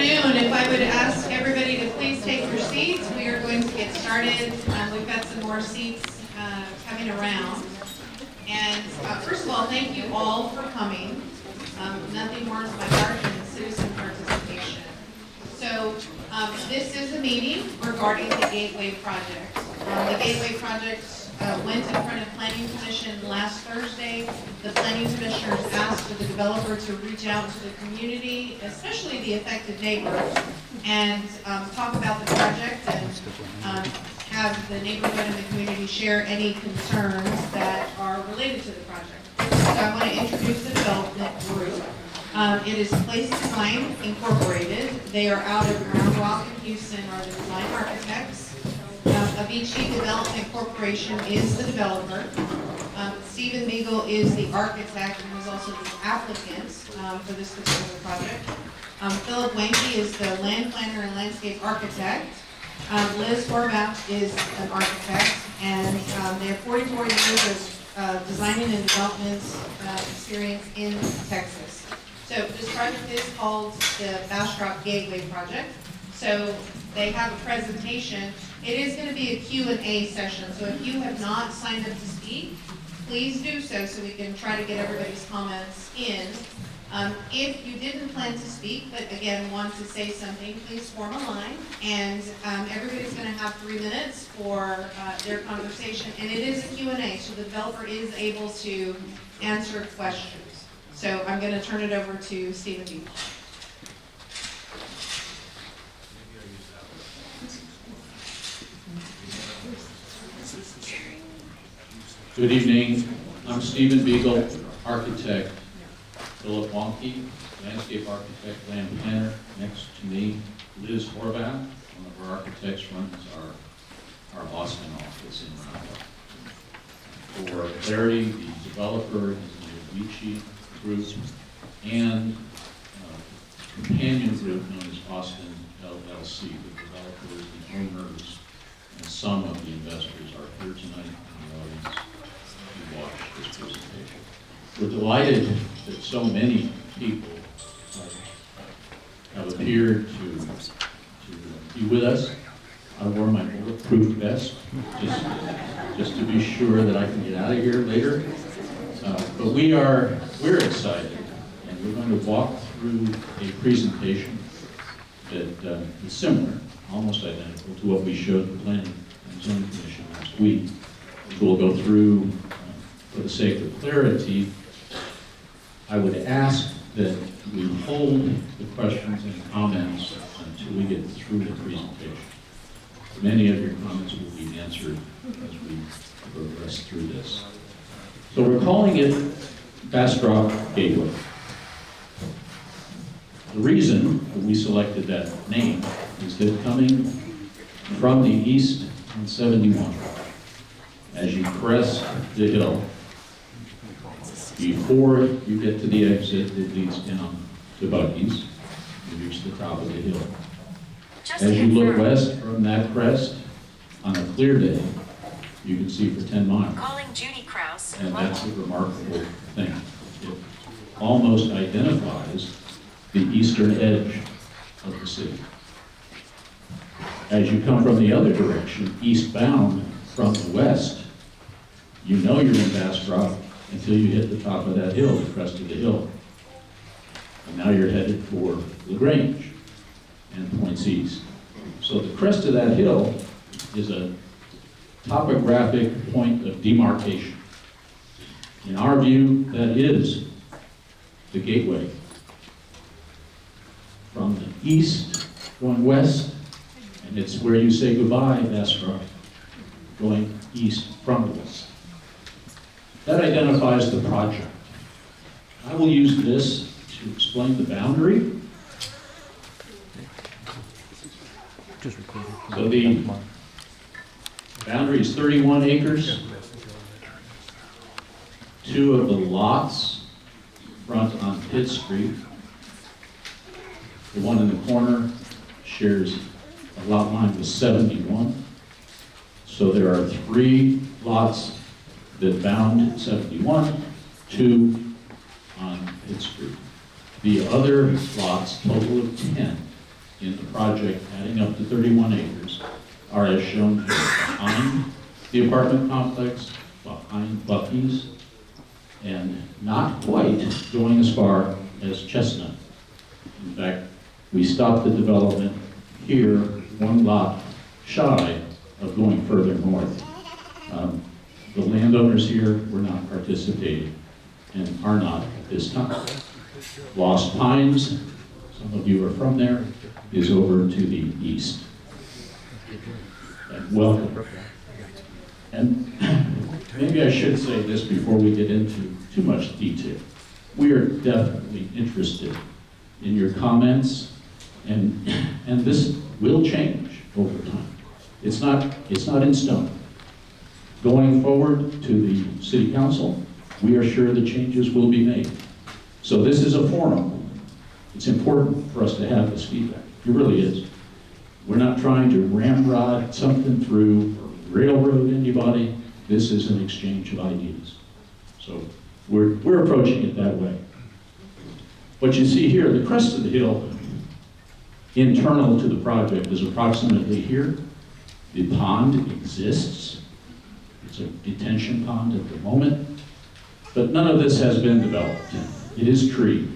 afternoon. If I would ask everybody to please take your seats, we are going to get started. We've got some more seats coming around. And first of all, thank you all for coming. Nothing warms my heart than citizen participation. So this is a meeting regarding the Gateway Project. The Gateway Project went in front of Planning Commission last Thursday. The Planning Commissioners asked for the developer to reach out to the community, especially the affected neighbors, and talk about the project and have the neighborhood and the community share any concerns that are related to the project. So I want to introduce the development group. It is Place Design Incorporated. They are out of Round Rock in Houston, are the design architects. Avicii Development Corporation is the developer. Stephen Beagle is the architect and is also the applicant for this particular project. Philip Wanke is the land planner and landscape architect. Liz Horvath is an architect, and they have 44 years of designing and development experience in Texas. So this project is called the Bastrop Gateway Project. So they have a presentation. It is going to be a Q&A session, so if you have not signed up to speak, please do so we can try to get everybody's comments in. If you didn't plan to speak, but again want to say something, please form a line, and everybody's going to have 3 minutes for their conversation, and it is a Q&A, so the developer is able to answer questions. So I'm going to turn it over to Stephen Beagle. Good evening. I'm Stephen Beagle, architect. Philip Wanke, landscape architect, land planner. Next to me, Liz Horvath, one of our architects, runs our Boston office in Round Rock. For clarity, the developer is the Avicii Group and companion group known as Austin LLC. The developers, the owners, and some of the investors are here tonight in the audience. Watch this presentation. We're delighted that so many people have appeared to be with us. I wore my bulletproof vest just to be sure that I can get out of here later. But we're excited, and we're going to walk through a presentation that is similar, almost identical to what we showed the Planning and Zoning Commission last week. We'll go through. For the sake of clarity, I would ask that we hold the questions and comments until we get through the presentation. Many of your comments will be answered as we progress through this. So we're calling it Bastrop Gateway. The reason that we selected that name is that coming from the east on 71, as you crest the hill, before you get to the exit that leads down to Buc-ee's, you reach the top of the hill. As you look west from that crest, on a clear day, you can see for 10 miles. Calling Judy Krause. And that's a remarkable thing. It almost identifies the eastern edge of the city. As you come from the other direction, eastbound from the west, you know you're in Bastrop until you hit the top of that hill, the crest of the hill. And now you're headed for LaGrange and points east. So the crest of that hill is a topographic point of demarcation. In our view, that is the gateway. From the east going west, and it's where you say goodbye, Bastrop, going east from the west. That identifies the project. I will use this to explain the boundary. So the boundary is 31 acres. 2 of the lots front on Pitt Street. The one in the corner shares a lot line with 71. So there are 3 lots that bound 71, 2 on Pitt Street. The other lots, total of 10, in the project adding up to 31 acres are as shown here, behind the apartment complex, behind Buc-ee's, and not quite going as far as Chestnut. In fact, we stopped the development here, one lot shy of going further north. The landowners here were not participating and are not at this time. Lost Pines, some of you are from there, is over to the east. And welcome. And maybe I should say this before we get into too much detail. We are definitely interested in your comments, and this will change over time. It's not in stone. Going forward to the city council, we are sure the changes will be made. So this is a forum. It's important for us to have this feedback. It really is. We're not trying to ramrod something through or railroad anybody. This is an exchange of ideas. So we're approaching it that way. What you see here, the crest of the hill, internal to the project, is approximately here. The pond exists. It's a detention pond at the moment, but none of this has been developed. It is treed.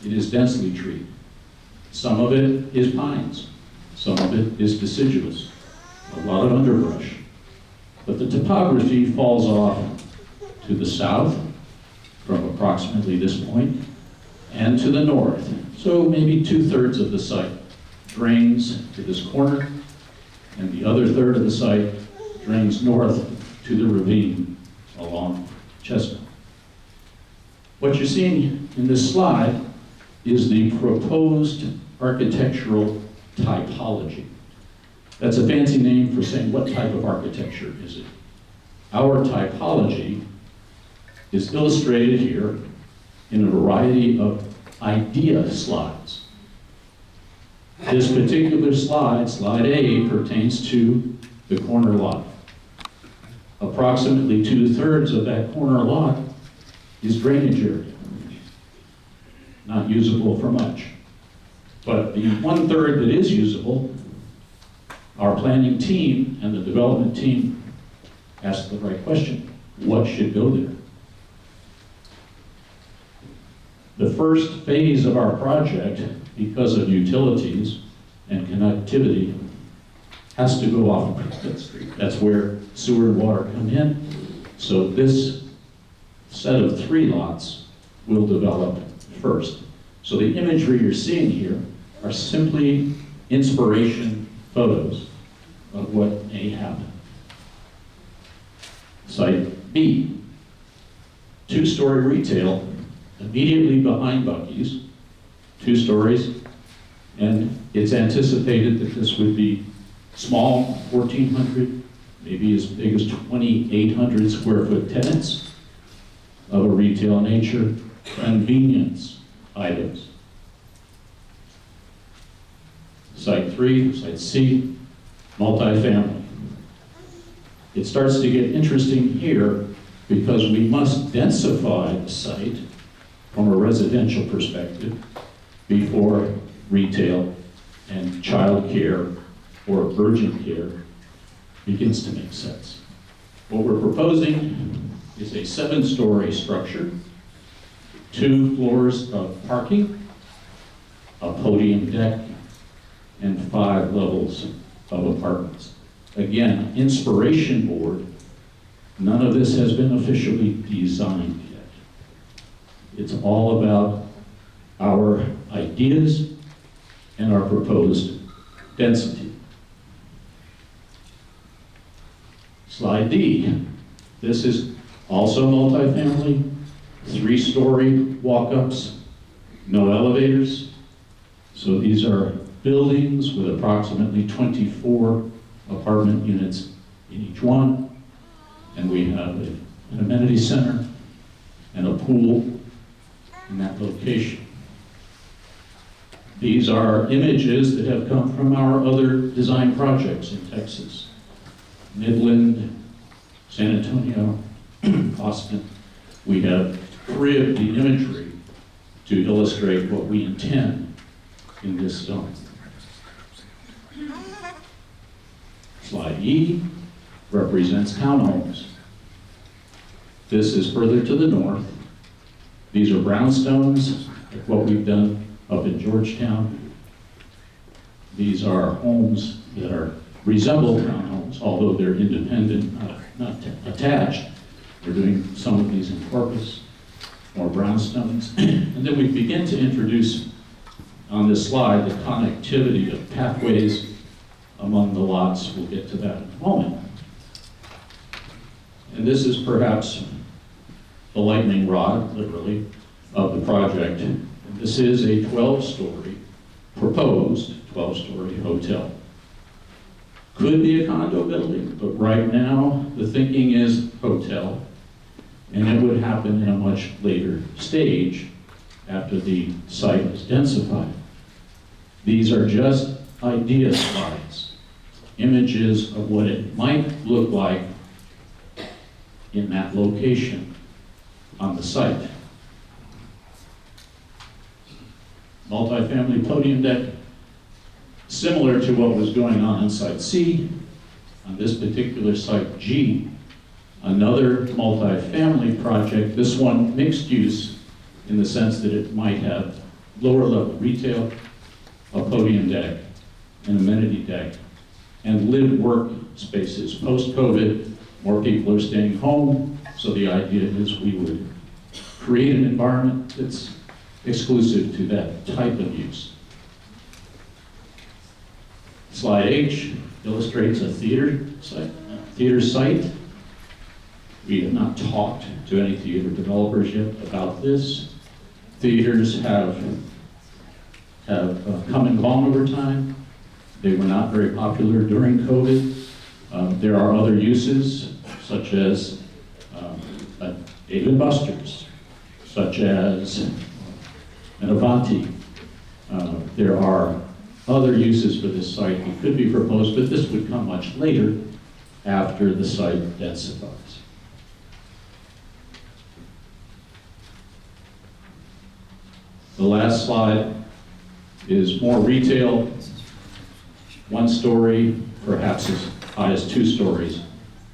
It is densely treed. Some of it is pines. Some of it is deciduous. A lot of underbrush. But the topography falls off to the south from approximately this point and to the north. So maybe 2/3 of the site drains to this corner, and the other third of the site drains north to the ravine along Chestnut. What you're seeing in this slide is the proposed architectural typology. That's a fancy name for saying what type of architecture is it. Our typology is illustrated here in a variety of idea slides. This particular slide, slide A, pertains to the corner lot. Approximately 2/3 of that corner lot is drainage area, not usable for much. But the 1/3 that is usable, our planning team and the development team asked the right question: what should go there? The first phase of our project, because of utilities and connectivity, has to go off of Cricket Street. That's where sewer and water come in. So this set of 3 lots will develop first. So the imagery you're seeing here are simply inspiration photos of what may happen. Site B, 2-story retail immediately behind Buc-ee's, 2 stories, and it's anticipated that this would be small, 1,400, maybe as big as 2,800 square foot tenants of a retail nature, convenience items. Site 3, Site C, multifamily. It starts to get interesting here because we must densify the site from a residential perspective before retail and child care or urgent care begins to make sense. What we're proposing is a 7-story structure, 2 floors of parking, a podium deck, and 5 levels of apartments. Again, inspiration board, none of this has been officially designed yet. It's all about our ideas and our proposed density. Slide D. This is also multifamily, 3-story walk-ups, no elevators. So these are buildings with approximately 24 apartment units in each one. And we have an amenity center and a pool in that location. These are images that have come from our other design projects in Texas. Midland, San Antonio, Austin. We have cribbed the imagery to illustrate what we intend in this zone. Slide E represents townhomes. This is further to the north. These are brownstones, like what we've done up in Georgetown. These are homes that resemble townhomes, although they're independent, not attached. We're doing some of these in Corpus, more brownstones. And then we begin to introduce on this slide the connectivity of pathways among the lots. We'll get to that in a moment. And this is perhaps the lightning rod, literally, of the project. And this is a 12-story, proposed 12-story hotel. Could be a condo building, but right now the thinking is hotel, and it would happen in a much later stage after the site is densified. These are just idea slides, images of what it might look like in that location on the site. Multifamily podium deck, similar to what was going on site C. On this particular site G, another multifamily project, this one mixed use in the sense that it might have lower level retail, a podium deck, an amenity deck, and live work spaces. Post-COVID, more people are staying home, so the idea is we would create an environment that's exclusive to that type of use. Slide H illustrates a theater site. We have not talked to any theater developers yet about this. Theaters have come and gone over time. They were not very popular during COVID. There are other uses, such as Dave & Buster's, such as an Avanti. There are other uses for this site that could be proposed, but this would come much later after the site densifies. The last slide is more retail, 1 story, perhaps as high as 2 stories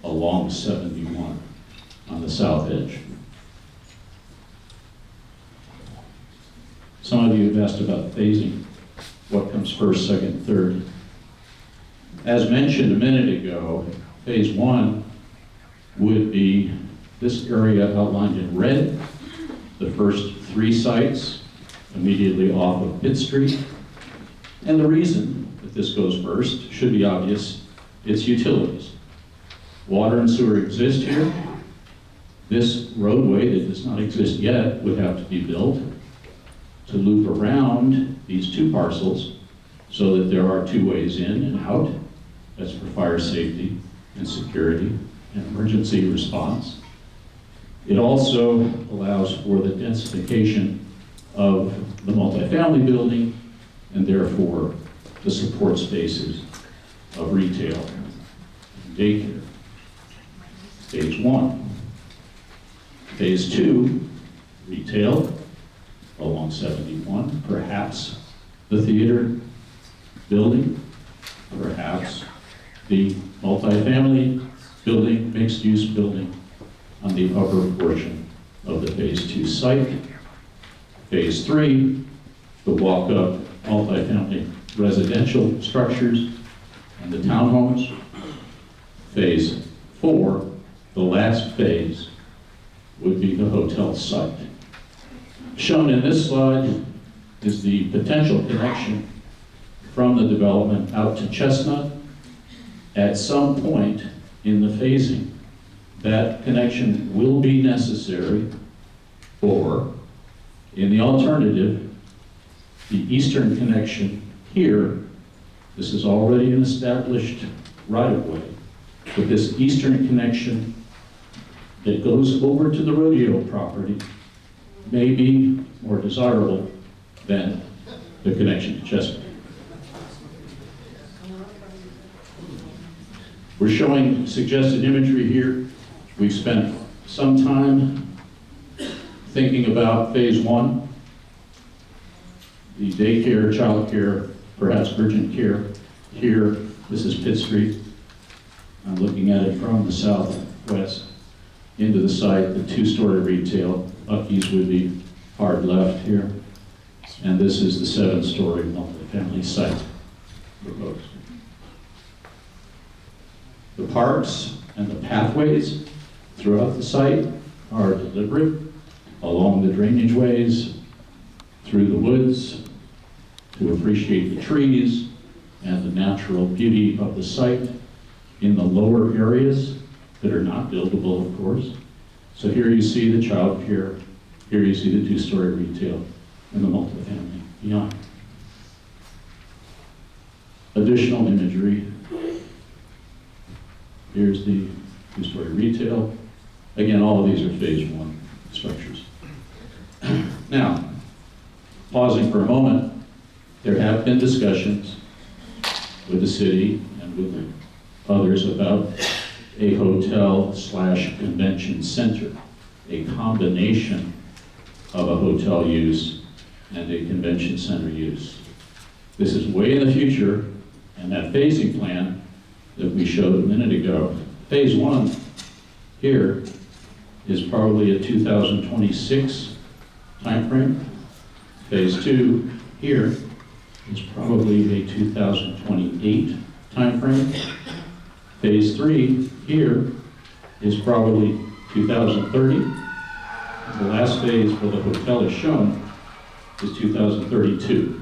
along 71 on the south edge. Some of you have asked about phasing. What comes first, second, third? As mentioned a minute ago, phase 1 would be this area outlined in red, the first 3 sites immediately off of Pitt Street. And the reason that this goes first should be obvious. It's utilities. Water and sewer exist here. This roadway that does not exist yet would have to be built to loop around these 2 parcels so that there are 2 ways in and out. That's for fire safety and security and emergency response. It also allows for the densification of the multifamily building and therefore the support spaces of retail and daycare. Phase 1. Phase 2, retail along 71, perhaps the theater building, perhaps the multifamily building, mixed-use building on the upper portion of the phase 2 site. Phase 3, the walk-up multifamily residential structures and the townhomes. Phase 4, the last phase, would be the hotel site. Shown in this slide is the potential connection from the development out to Chestnut. At some point in the phasing, that connection will be necessary, or in the alternative, the eastern connection here, this is already an established right-of-way, but this eastern connection that goes over to the rodeo property may be more desirable than the connection to Chestnut. We're showing suggested imagery here. We've spent some time thinking about phase 1, the daycare, childcare, perhaps urgent care here, this is Pitt Street. I'm looking at it from the southwest into the site, the two-story retail. Bucky's would be hard left here. And this is the seven-story multifamily site proposed. The parks and the pathways throughout the site are deliberate along the drainage ways, through the woods, to appreciate the trees and the natural beauty of the site in the lower areas that are not buildable, of course. So here you see the child care, here you see the two-story retail, and the multifamily beyond. Additional imagery. Here's the two-story retail. Again, all of these are phase one structures. Now, pausing for a moment, there have been discussions with the city and with others about a hotel/convention center, a combination of a hotel use and a convention center use. This is way in the future, and that phasing plan that we showed a minute ago, phase one here is probably a 2026 timeframe. Phase two here is probably a 2028 timeframe. Phase three here is probably 2030. The last phase where the hotel is shown is 2032.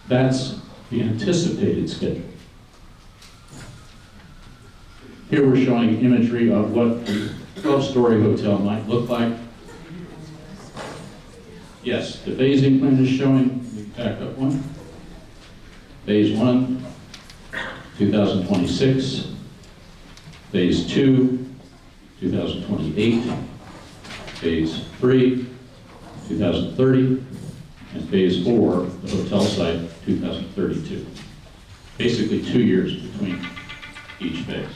That's the anticipated schedule. Here we're showing imagery of what a 12-story hotel might look like. Yes, the phasing plan is showing, the backup one. Phase one, 2026. Phase two, 2028. Phase three, 2030. And phase four, the hotel site, 2032. Basically 2 years between each phase.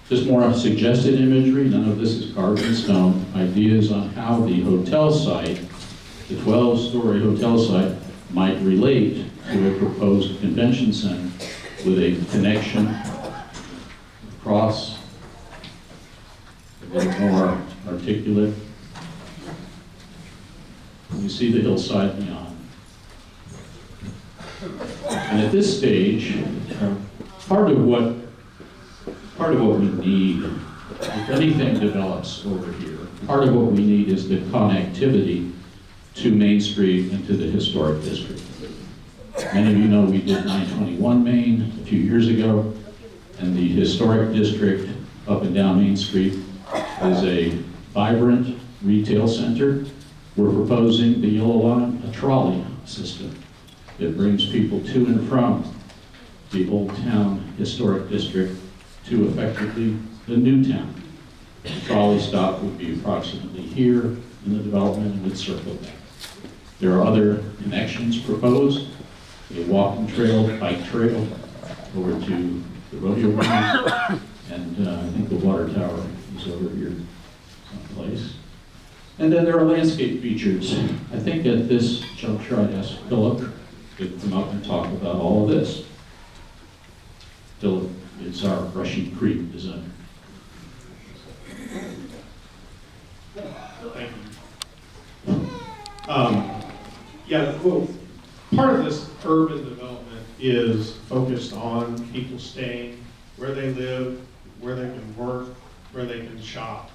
Just more suggested imagery, none of this is carved in stone, ideas on how the hotel site, the 12-story hotel site, might relate to a proposed convention center with a connection across, a little more articulate. You see the hillside beyond. And at this stage, part of what we need, if anything develops over here, part of what we need is the connectivity to Main Street and to the historic district. Many of you know we did 921 Main a few years ago, and the historic district up and down Main Street is a vibrant retail center. We're proposing the Yellow Line, a trolley system that brings people to and from the Old Town Historic District to effectively the new town. The trolley stop would be approximately here in the development and would circle back. There are other connections proposed, a walking trail, bike trail over to the rodeo grounds, and I think the water tower is over here someplace. And then there are landscape features. I think at this juncture I'd ask Philip to come up and talk about all of this. Philip is our Brushy Creek designer. Thank you. Yeah, well, part of this urban development is focused on people staying where they live, where they can work, where they can shop,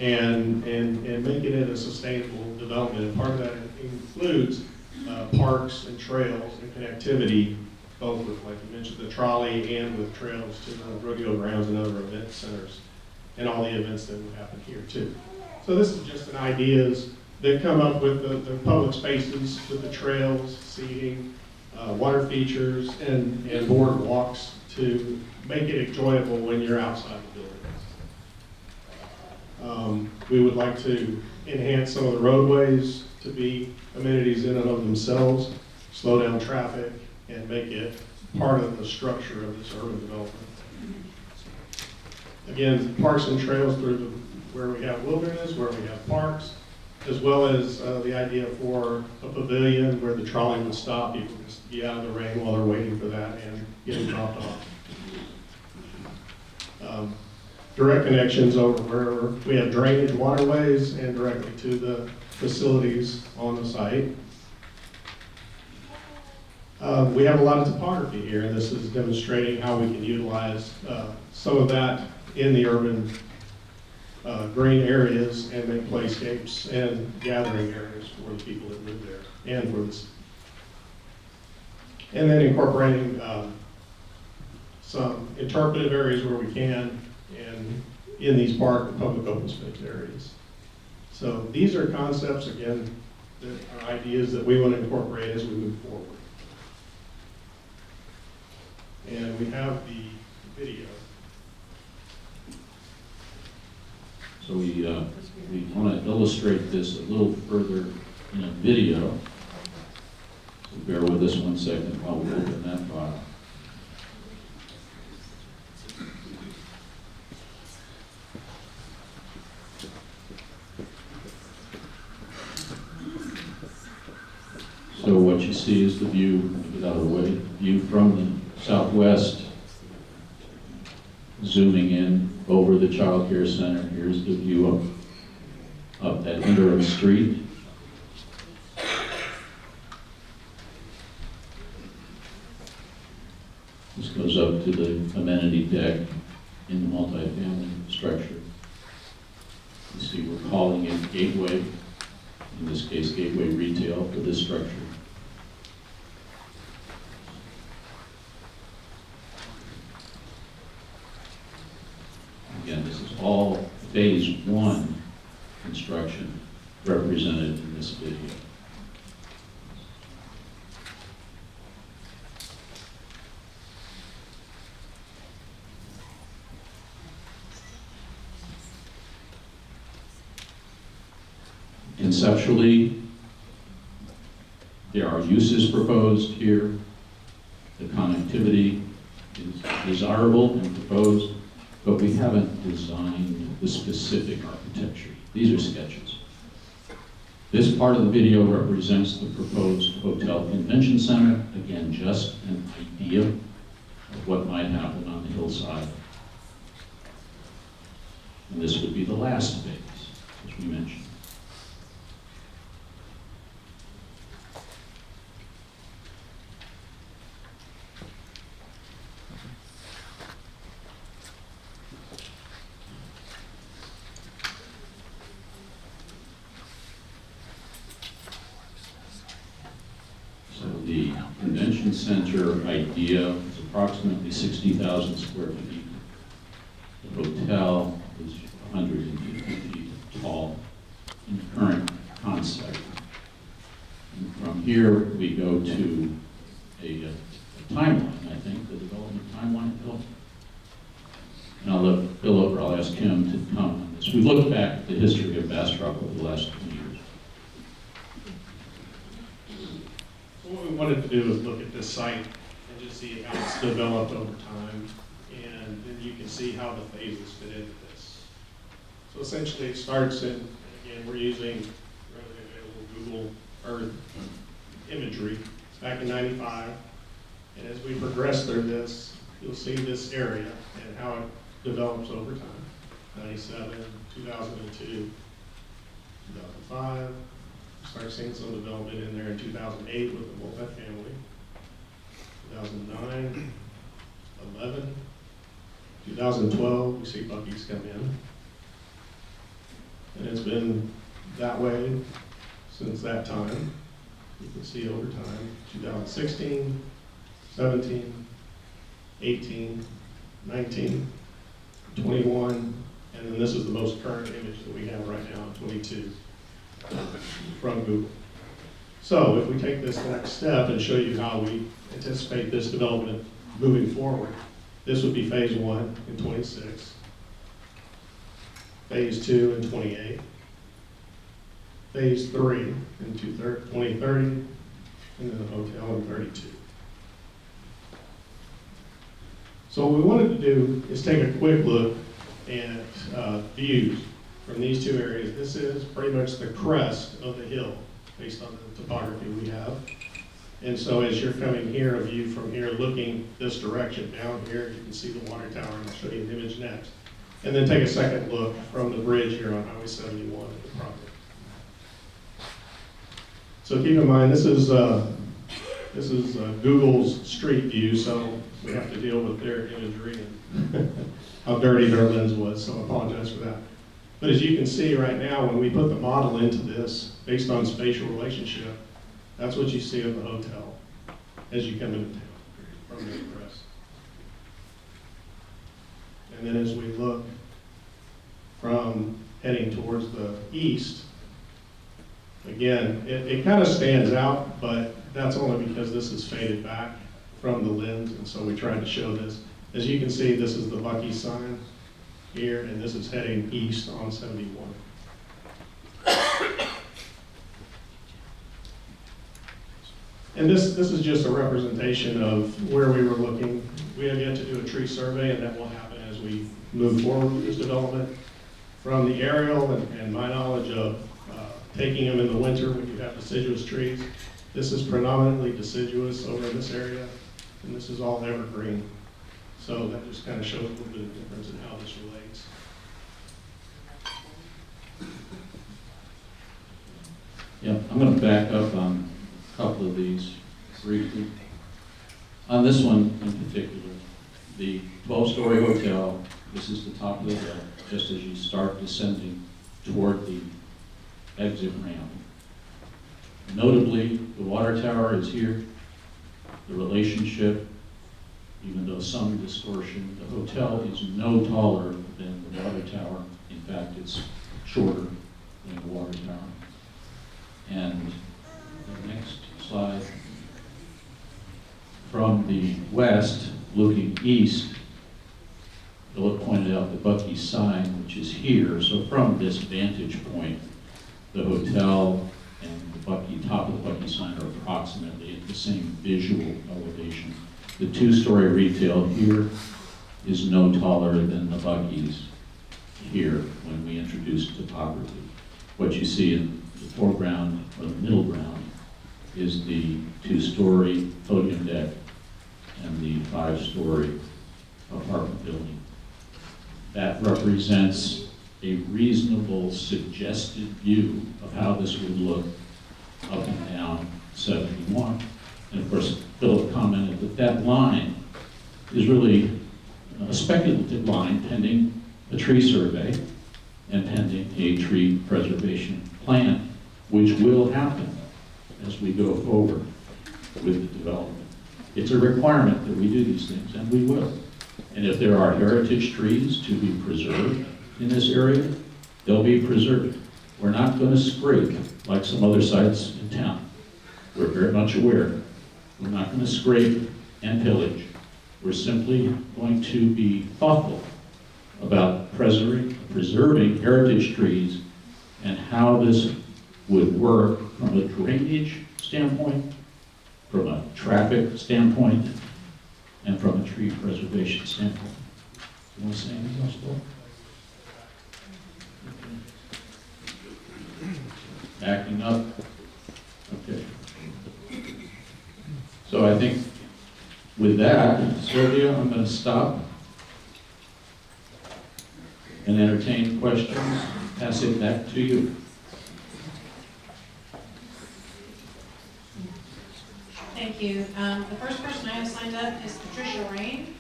and making it a sustainable development. And part of that includes parks and trails and connectivity, both with, like you mentioned, the trolley and with trails to the rodeo grounds and other event centers, and all the events that would happen here too. So this is just an ideas that come up with the public spaces, with the trails, seating, water features, and boardwalks to make it enjoyable when you're outside the buildings. We would like to enhance some of the roadways to be amenities in and of themselves, slow down traffic, and make it part of the structure of this urban development. Again, parks and trails through where we have wilderness, where we have parks, as well as the idea for a pavilion where the trolley would stop, people can just be out of the rain while they're waiting for that and getting dropped off. Direct connections over where we have drainage waterways and directly to the facilities on the site. We have a lot of topography here, and this is demonstrating how we can utilize some of that in the urban green areas and make playscapes and gathering areas for the people that live there and for this. And then incorporating some interpretive areas where we can and in these park and public open space areas. So these are concepts, again, that are ideas that we want to incorporate as we move forward. And we have the video. So we want to illustrate this a little further in a video. So bear with us 1 second while we open that file. So what you see is the view, get out of the way, view from the southwest, zooming in over the child care center. Here's the view up that interim street. This goes up to the amenity deck in the multifamily structure. You see we're calling it Gateway, in this case Gateway Retail for this structure. Again, this is all phase 1 construction represented in this video. Conceptually, there are uses proposed here. The connectivity is desirable and proposed, but we haven't designed the specific architecture. These are sketches. This part of the video represents the proposed hotel convention center. Again, just an idea of what might happen on the hillside. And this would be the last phase, as we mentioned. The convention center idea is approximately 60,000 square feet. The hotel is 150 feet tall in the current concept. And from here, we go to a timeline, I think, the development timeline, Bill. And I'll look Bill over, I'll ask him to comment on this. We look back at the history of Bastrop over the last 20 years. What we wanted to do is look at this site and just see how it's developed over time, and then you can see how the phases fit into this. So essentially it starts in, and again, we're using readily available Google Earth imagery back in '95, and as we progress through this, you'll see this area and how it develops over time. 97, 2002, 2005. Start seeing some development in there in 2008 with the multifamily. 2009, 11, 2012, we see Buc-ee's come in. And it's been that way since that time. You can see over time, 2016, 17, 18, 19, 21, and then this is the most current image that we have right now, 22. From Google. So if we take this next step and show you how we anticipate this development moving forward, this would be phase 1 in 26, phase 2 in 28, phase 3 in 2030, and then the hotel in 32. So what we wanted to do is take a quick look at views from these two areas. This is pretty much the crest of the hill based on the topography we have. And so as you're coming here, a view from here, looking this direction down here, you can see the water tower, and I'll show you an image next. And then take a second look from the bridge here on Highway 71 at the property. So keep in mind, this is Google's street view, so we have to deal with their imagery and how dirty their lens was, so I apologize for that. But as you can see right now, when we put the model into this, based on spatial relationship, that's what you see of the hotel as you come into town from the crest. And then as we look from heading towards the east, again, it kind of stands out, but that's only because this is faded back from the lens, and so we tried to show this. As you can see, this is the Buc-ee sign here, and this is heading east on 71. And this is just a representation of where we were looking. We have yet to do a tree survey, and that will happen as we move forward with this development. From the aerial and my knowledge of taking them in the winter when you have deciduous trees, this is predominantly deciduous over in this area, and this is all evergreen. So that just kind of shows a little bit of difference in how this relates. Yeah, I'm going to back up on a couple of these briefly. On this one in particular, the 12-story hotel, this is the top of the hill, just as you start descending toward the exit ramp. Notably, the water tower is here. The relationship, even though some distortion, the hotel is no taller than the water tower. In fact, it's shorter than the water tower. And the next slide, from the west, looking east, Philip pointed out the Buc-ee sign, which is here. So from this vantage point, the hotel and the Buc-ee, top of the Buc-ee sign are approximately at the same visual elevation. The 2-story retail here is no taller than the Buc-ee's here when we introduce topography. What you see in the foreground or the middle ground is the 2-story podium deck and the 5-story apartment building. That represents a reasonable suggested view of how this would look up and down 71. And of course, Philip commented that that line is really a speculative line pending a tree survey and pending a tree preservation plan, which will happen as we go forward with the development. It's a requirement that we do these things, and we will. And if there are heritage trees to be preserved in this area, they'll be preserved. We're not going to scrape like some other sites in town. We're very much aware. We're not going to scrape and pillage. We're simply going to be thoughtful about preserving heritage trees and how this would work from a drainage standpoint, from a traffic standpoint, and from a tree preservation standpoint. You want to say anything else, Bill? Okay. Backing up. Okay. So I think with that, Sylvia, I'm going to stop and entertain questions. Pass it back to you. Thank you. The first person I have signed up is Patricia Rain.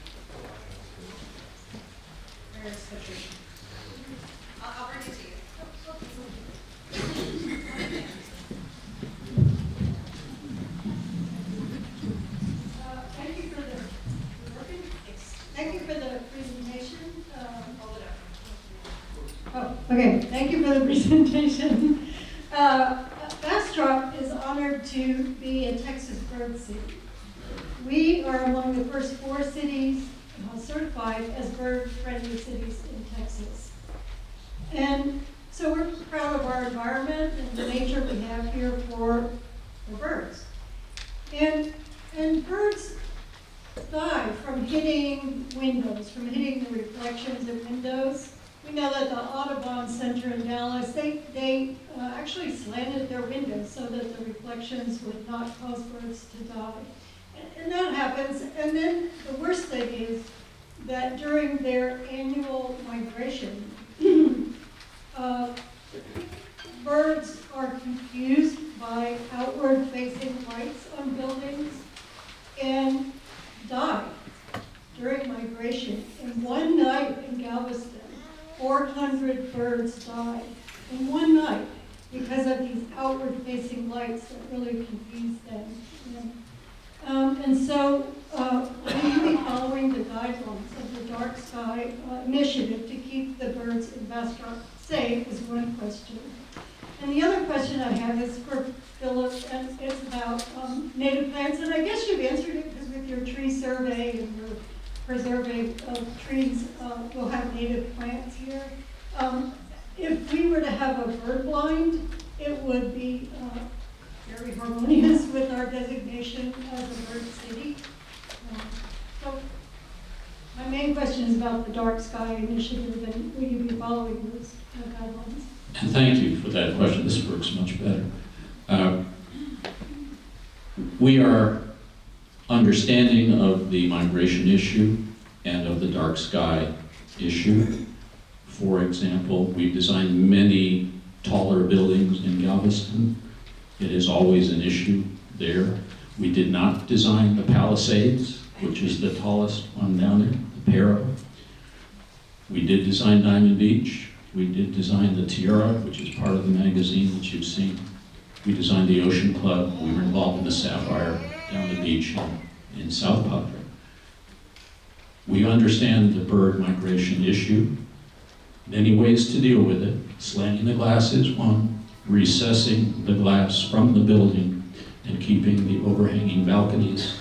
Where is Patricia? I'll bring it to you. Thank you for the presentation. Okay. Thank you for the presentation. Bastrop is honored to be a Texas bird city. We are among the first 4 cities certified as bird-friendly cities in Texas. And so we're proud of our environment and the nature we have here for birds. And birds die from hitting windows, from hitting the reflections of windows. We know that the Audubon Center in Dallas, they actually slanted their windows so that the reflections would not cause birds to die. And that happens. And then the worst thing is that during their annual migration, birds are confused by outward-facing lights on buildings and die during migration. In one night in Galveston, 400 birds died in one night because of these outward-facing lights that really confuse them. And so we will be following the guidelines of the Dark Sky Initiative to keep the birds in Bastrop safe is one question. And the other question I have is for Philip, and it's about native plants. And I guess you've answered it because with your tree survey and your preserving of trees, we'll have native plants here. If we were to have a bird blind, it would be very harmonious with our designation as a bird city. So my main question is about the Dark Sky Initiative, and will you be following those guidelines? And thank you for that question. This works much better. We are understanding of the migration issue and of the dark sky issue. For example, we've designed many taller buildings in Galveston. It is always an issue there. We did not design the Palisades, which is the tallest one down there, the Paro. We did design Diamond Beach. We did design the Tiara, which is part of the magazine that you've seen. We designed the Ocean Club. We were involved in the Sapphire down the beach in South Padre. We understand the bird migration issue. Many ways to deal with it. Slanting the glass is one. Recessing the glass from the building and keeping the overhanging balconies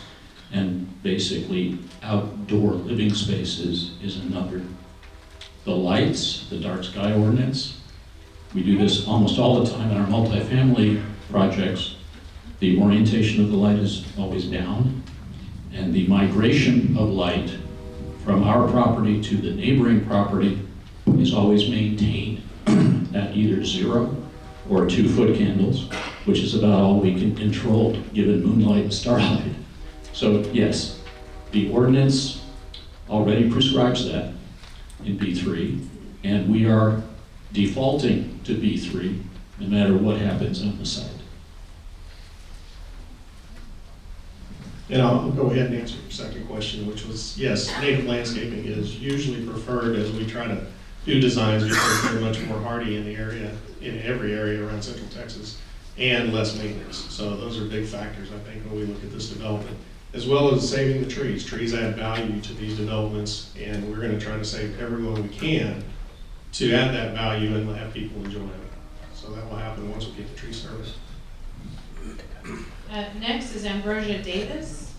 and basically outdoor living spaces is another. The lights, the dark sky ordinance, we do this almost all the time in our multifamily projects. The orientation of the light is always down, and the migration of light from our property to the neighboring property is always maintained at either 0 or 2 foot candles, which is about all we can control given moonlight and starlight. So yes, the ordinance already prescribes that in B3, and we are defaulting to B3 no matter what happens on the site. And I'll go ahead and answer your second question, which was, yes, native landscaping is usually preferred as we try to do designs because they're much more hardy in the area, in every area around Central Texas, and less maintenance. So those are big factors, I think, when we look at this development, as well as saving the trees. Trees add value to these developments, and we're going to try to save everyone we can to add that value and have people enjoy it. So that will happen once we get the tree service. Next is Ambrosia Davis.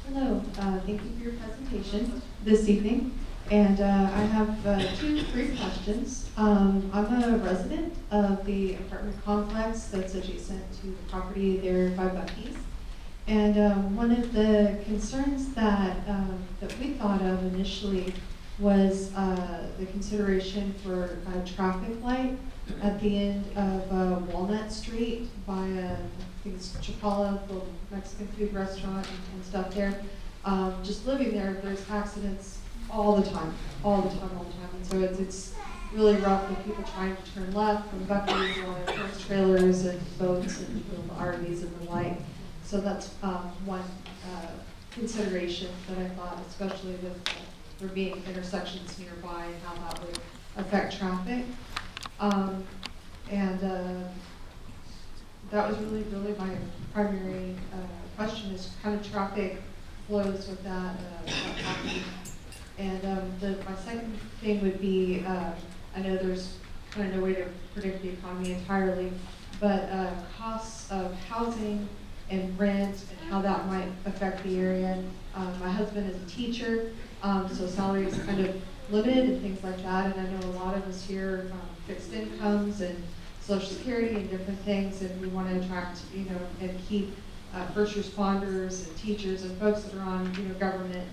Hello, thank you for your presentation this evening. And I have 2 brief questions. I'm a resident of the apartment complex that's adjacent to the property there by Buc-ee's. And one of the concerns that we thought of initially was the consideration for a traffic light at the end of Walnut Street by I think it's Chapala, the Mexican food restaurant and stuff there. Just living there, there's accidents all the time. And so it's really rough with people trying to turn left from Buc-ee's or horse trailers and boats and RVs and the like. So that's one consideration that I thought, especially with there being intersections nearby and how that would affect traffic. That was really my primary question is kind of traffic flows with that property. And my second thing would be, I know there's kind of no way to predict the economy entirely, but costs of housing and rent and how that might affect the area. My husband is a teacher, so salary is kind of limited and things like that. And I know a lot of us here fixed incomes and Social Security and different things, and we want to attract, and keep first responders and teachers and folks that are on, government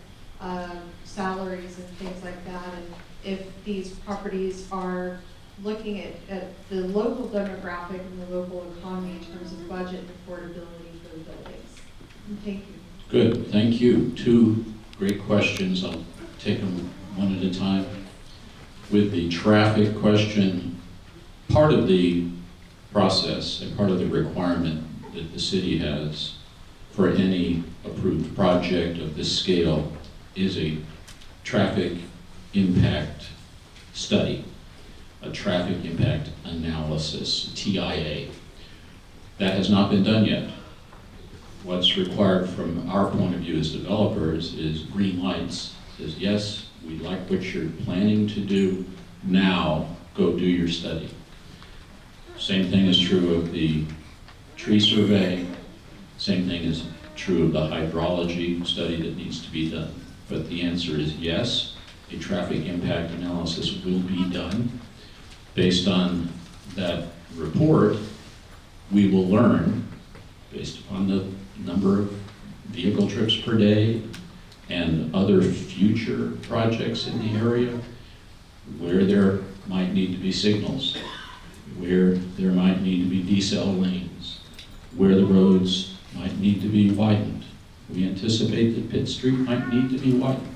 salaries and things like that. And if these properties are looking at the local demographic and the local economy in terms of budget and affordability for the buildings. And thank you. Good, thank you. Two great questions. I'll take them one at a time. With the traffic question, part of the process and part of the requirement that the city has for any approved project of this scale is a traffic impact study, a traffic impact analysis, TIA. That has not been done yet. What's required from our point of view as developers is green lights. Says, yes, we like what you're planning to do. Now, go do your study. Same thing is true of the tree survey. Same thing is true of the hydrology study that needs to be done. But the answer is yes, a traffic impact analysis will be done. Based on that report, we will learn, based upon the number of vehicle trips per day and other future projects in the area, where there might need to be signals, where there might need to be decel lanes, where the roads might need to be widened. We anticipate that Pitt Street might need to be widened.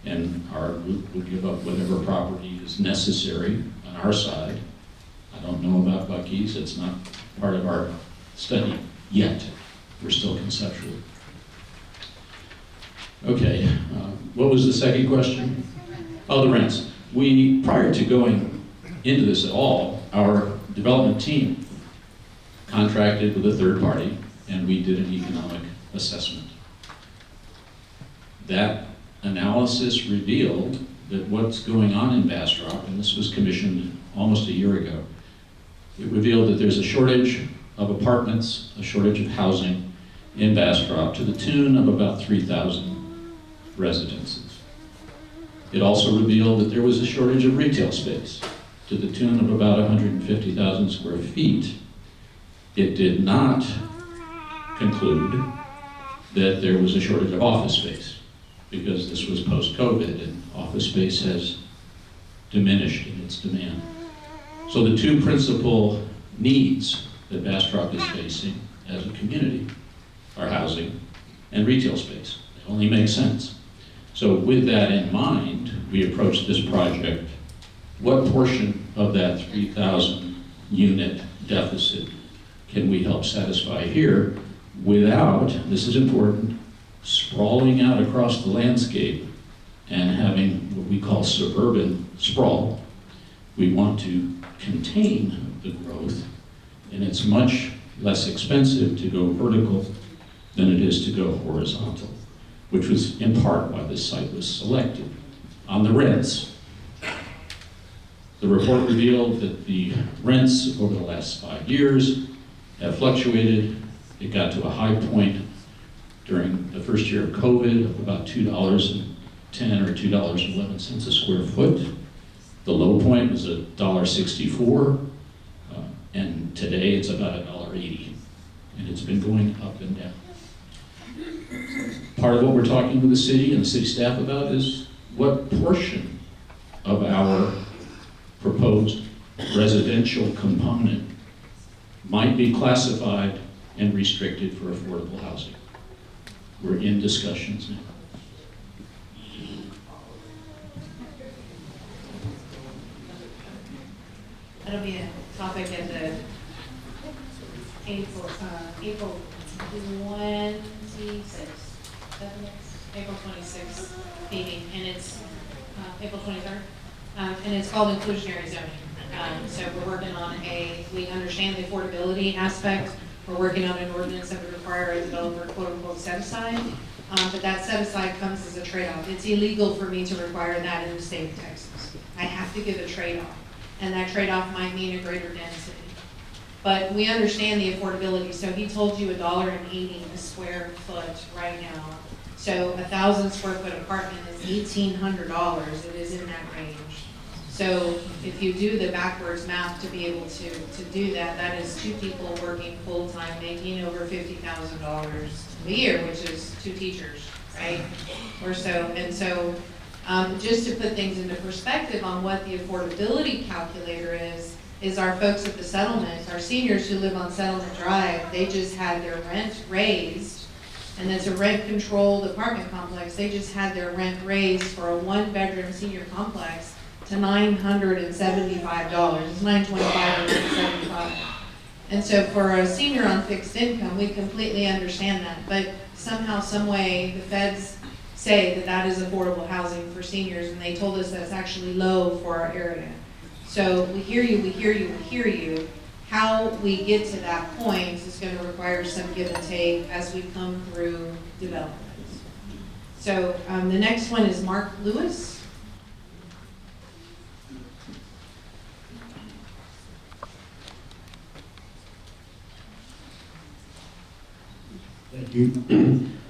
And our group will give up whatever property is necessary on our side. I don't know about Buc-ee's, it's not part of our study yet. We're still conceptual. Okay, what was the second question? Oh, the rents. We, prior to going into this at all, our development team contracted with a third party and we did an economic assessment. That analysis revealed that what's going on in Bastrop, and this was commissioned almost a year ago, it revealed that there's a shortage of apartments, a shortage of housing in Bastrop to the tune of about 3,000 residences. It also revealed that there was a shortage of retail space to the tune of about 150,000 square feet. It did not conclude that there was a shortage of office space, because this was post-COVID and office space has diminished in its demand. So the two principal needs that Bastrop is facing as a community are housing and retail space. They only make sense. So with that in mind, we approached this project. What portion of that 3,000 unit deficit can we help satisfy here without, this is important, sprawling out across the landscape and having what we call suburban sprawl? We want to contain the growth, and it's much less expensive to go vertical than it is to go horizontal, which was in part why this site was selected. On the rents, the report revealed that the rents over the last 5 years have fluctuated. It got to a high point during the first year of COVID of about $2.10 or $2.11 a square foot. The low point was $1.64, and today it's about $1.80, and it's been going up and down. Part of what we're talking to the city and the city staff about is what portion of our proposed residential component might be classified and restricted for affordable housing. We're in discussions now. That'll be a topic at the April 26th, April 26th meeting, and it's April 23rd, and it's called inclusionary zoning. So we're working on we understand the affordability aspect. We're working on an ordinance that would require a developer quote unquote set aside, but that set aside comes as a trade-off. It's illegal for me to require that in the state of Texas. I have to give a trade-off, and that trade-off might mean a greater density. But we understand the affordability, so he told you $1.80 a square foot right now. So 1,000 square foot apartment is $1,800, it is in that range. So if you do the backwards math to be able to do that, that is 2 people working full-time, making over $50,000 a year, which is 2 teachers, right? Or so, and so, just to put things into perspective on what the affordability calculator is our folks at the settlement, our seniors who live on Settlement Drive, they just had their rent raised, and it's a rent-controlled apartment complex. They just had their rent raised for a 1-bedroom senior complex to $975. It's $925. And so for a senior on fixed income, we completely understand that. But somehow, some way, the feds say that that is affordable housing for seniors, and they told us that's actually low for our area. So we hear you, we hear you, we hear you. How we get to that point is going to require some give and take as we come through development. So the next one is Mark Lewis. Thank you.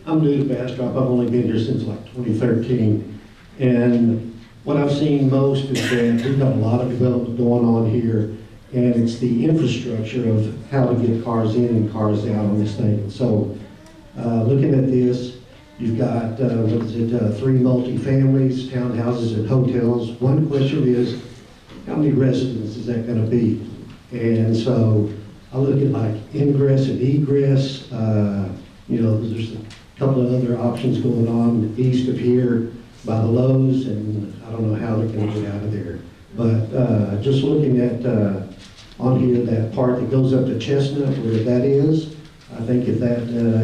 I'm new to Bastrop. I've only been here since like 2013. And what I've seen most is that we've got a lot of development going on here, and it's the infrastructure of how to get cars in and cars out on this thing. So looking at this, you've got, 3 multi-families, townhouses, and hotels. One question is, how many residents is that going to be? And so I look at like ingress and egress. There's a couple of other options going on east of here by the Lowe's, and I don't know how they're going to get out of there. But just looking at on here, that part that goes up to Chestnut, where that is, I think if that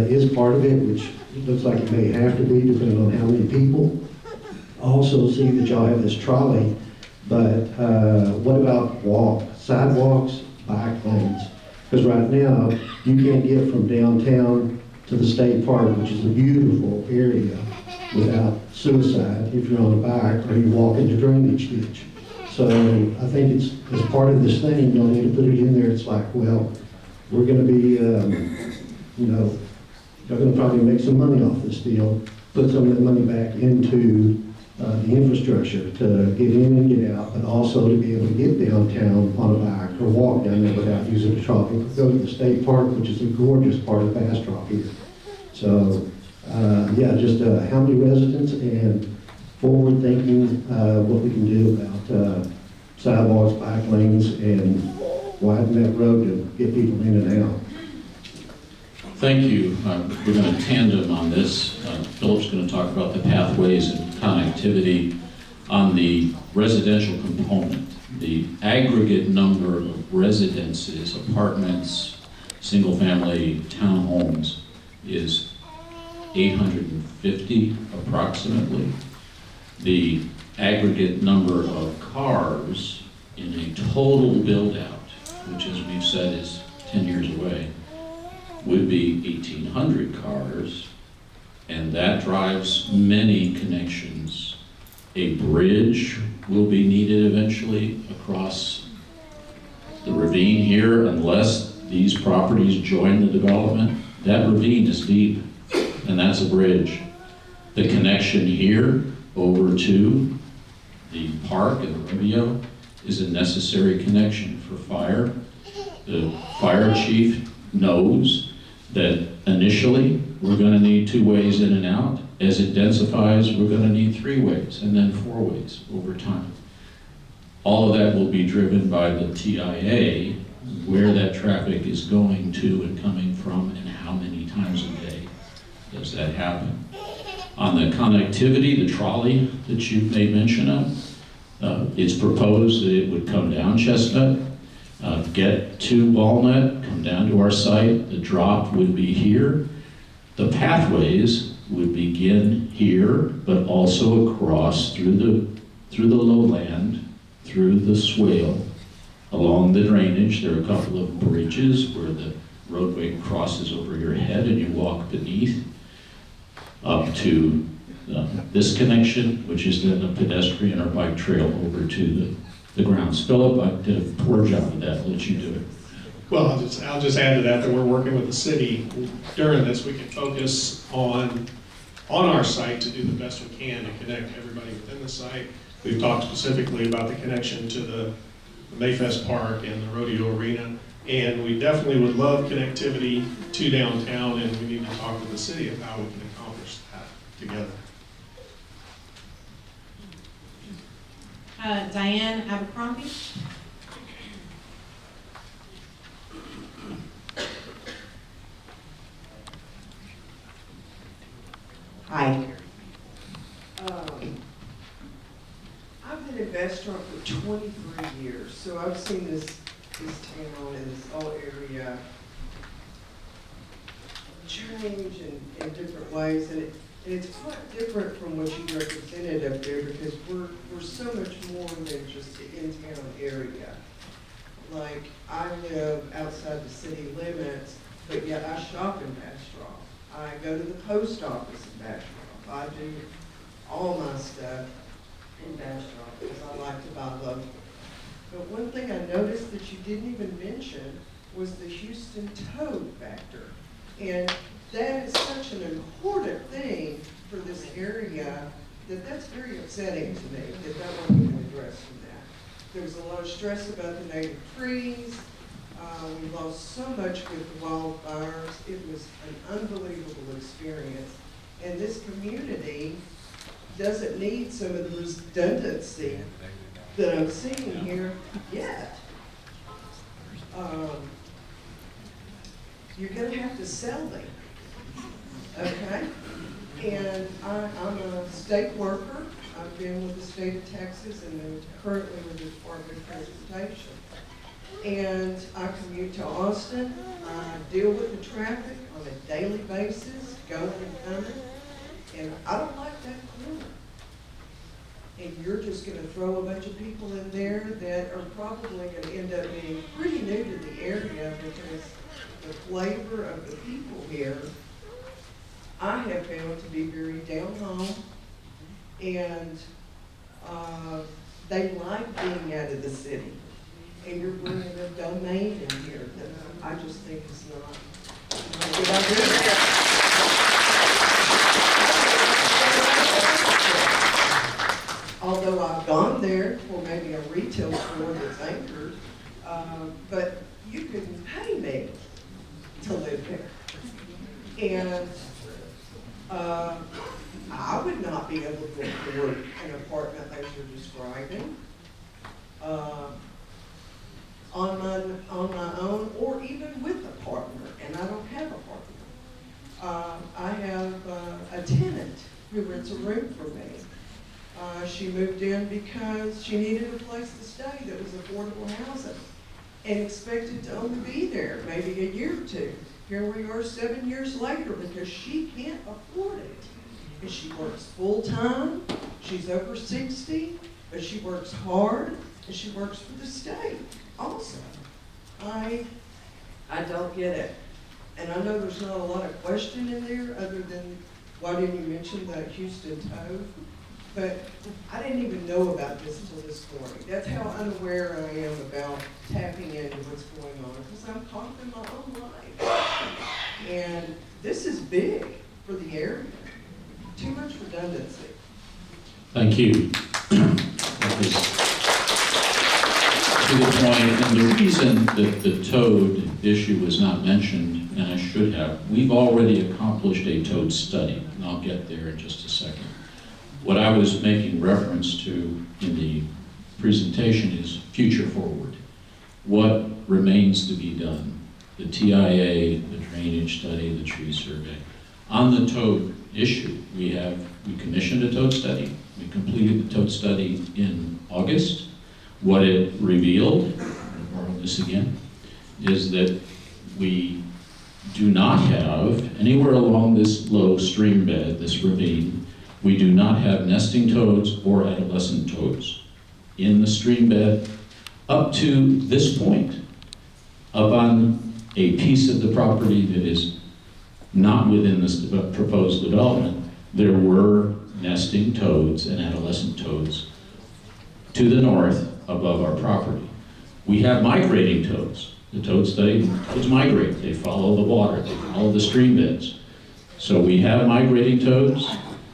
is part of it, which it looks like it may have to be depending on how many people. I also see that y'all have this trolley, but what about sidewalks, bike lanes? Because right now, you can't get from downtown to the state park, which is a beautiful area, without suicide if you're on a bike or you walk into drainage ditch. So I think it's, as part of this thing, you'll need to put it in there. It's like, well, we're going to be, they're going to probably make some money off this deal, put some of that money back into the infrastructure to get in and get out, but also to be able to get downtown on a bike or walk down there without using a trolley. Go to the state park, which is a gorgeous part of Bastrop here. So, just how many residents and forward thinking what we can do about sidewalks, bike lanes, and widen that road to get people in and out. Thank you. We're going to tandem on this. Philip's going to talk about the pathways and connectivity. On the residential component, the aggregate number of residences, apartments, single-family townhomes is 850 approximately. The aggregate number of cars in a total build-out, which as we've said is 10 years away, would be 1,800 cars, and that drives many connections. A bridge will be needed eventually across the ravine here, unless these properties join the development. That ravine is deep, and that's a bridge. The connection here over to the park and the rodeo is a necessary connection for fire. The fire chief knows that initially we're going to need 2 ways in and out. As it densifies, we're going to need 3 ways and then 4 ways over time. All of that will be driven by the TIA, where that traffic is going to and coming from and how many times a day does that happen. On the connectivity, the trolley that you've made mention of, it's proposed that it would come down Chestnut, get to Walnut, come down to our site. The drop would be here. The pathways would begin here, but also across through the lowland, through the swale, along the drainage. There are a couple of bridges where the roadway crosses over your head and you walk beneath up to this connection, which is then a pedestrian or bike trail over to the grounds. Philip, I did a poor job of that. I'll let you do it. Well, I'll just add to that we're working with the city. During this, we can focus on our site to do the best we can to connect everybody within the site, We've talked specifically about the connection to the Mayfest Park and the rodeo arena. And we definitely would love connectivity to downtown, and we need to talk to the city of how we can accomplish that together. Diane Abercrombie. Hi. I've been in Bastrop for 23 years, so I've seen this town and this whole area change in different ways, and it's quite different from what you represented up there, because we're so much more than just the in-town area. Like, I live outside the city limits, but yet I shop in Bastrop. I go to the post office in Bastrop. I do all my stuff in Bastrop because I like to buy local. But one thing I noticed that you didn't even mention was the Houston toad factor. And that is such an important thing for this area that's very upsetting to me that wasn't even addressed in that. There was a lot of stress about the native trees. We lost so much with the wildfires. It was an unbelievable experience. And this community doesn't need some of the redundancy that I'm seeing here yet. You're going to have to sell them, okay? And I'm a state worker. I've been with the state of Texas and then currently with the Department of Transportation. And I commute to Austin. I deal with the traffic on a daily basis, going and coming. And I don't like that corner. And you're just going to throw a bunch of people in there that are probably going to end up being pretty new to the area, because the flavor of the people here, I have found to be very down home, and they like being out of the city. And you're bringing a domain in here that I just think is not a good idea. Although I've gone there for maybe a retail store that's anchored, but you couldn't pay me to live there. And I would not be able to afford an apartment as you're describing on my own, or even with a partner, and I don't have a partner. I have a tenant who rents a room for me. She moved in because she needed a place to stay that was affordable housing and expected to only be there maybe a year or two. Here we are 7 years later because she can't afford it. And she works full-time, she's over 60, but she works hard, and she works for the state also. I don't get it. And I know there's not a lot of question in there other than, why didn't you mention the Houston toad? But I didn't even know about this until this morning. That's how unaware I am about tapping into what's going on, because I'm caught in my own life. And this is big for the area. Too much redundancy. Thank you. That was to the point, and the reason that the toad issue was not mentioned, and I should have, we've already accomplished a toad study, and I'll get there in just a second. What I was making reference to in the presentation is future forward. What remains to be done? The TIA, the drainage study, the tree survey. On the toad issue, we commissioned a toad study. We completed the toad study in August. What it revealed, I'll borrow this again, is that we do not have, anywhere along this low stream bed, this ravine, we do not have nesting toads or adolescent toads in the stream bed up to this point, up on a piece of the property that is not within this proposed development. There were nesting toads and adolescent toads to the north above our property. We have migrating toads. The toad study, toads migrate. They follow the water, they follow the stream beds. So we have migrating toads.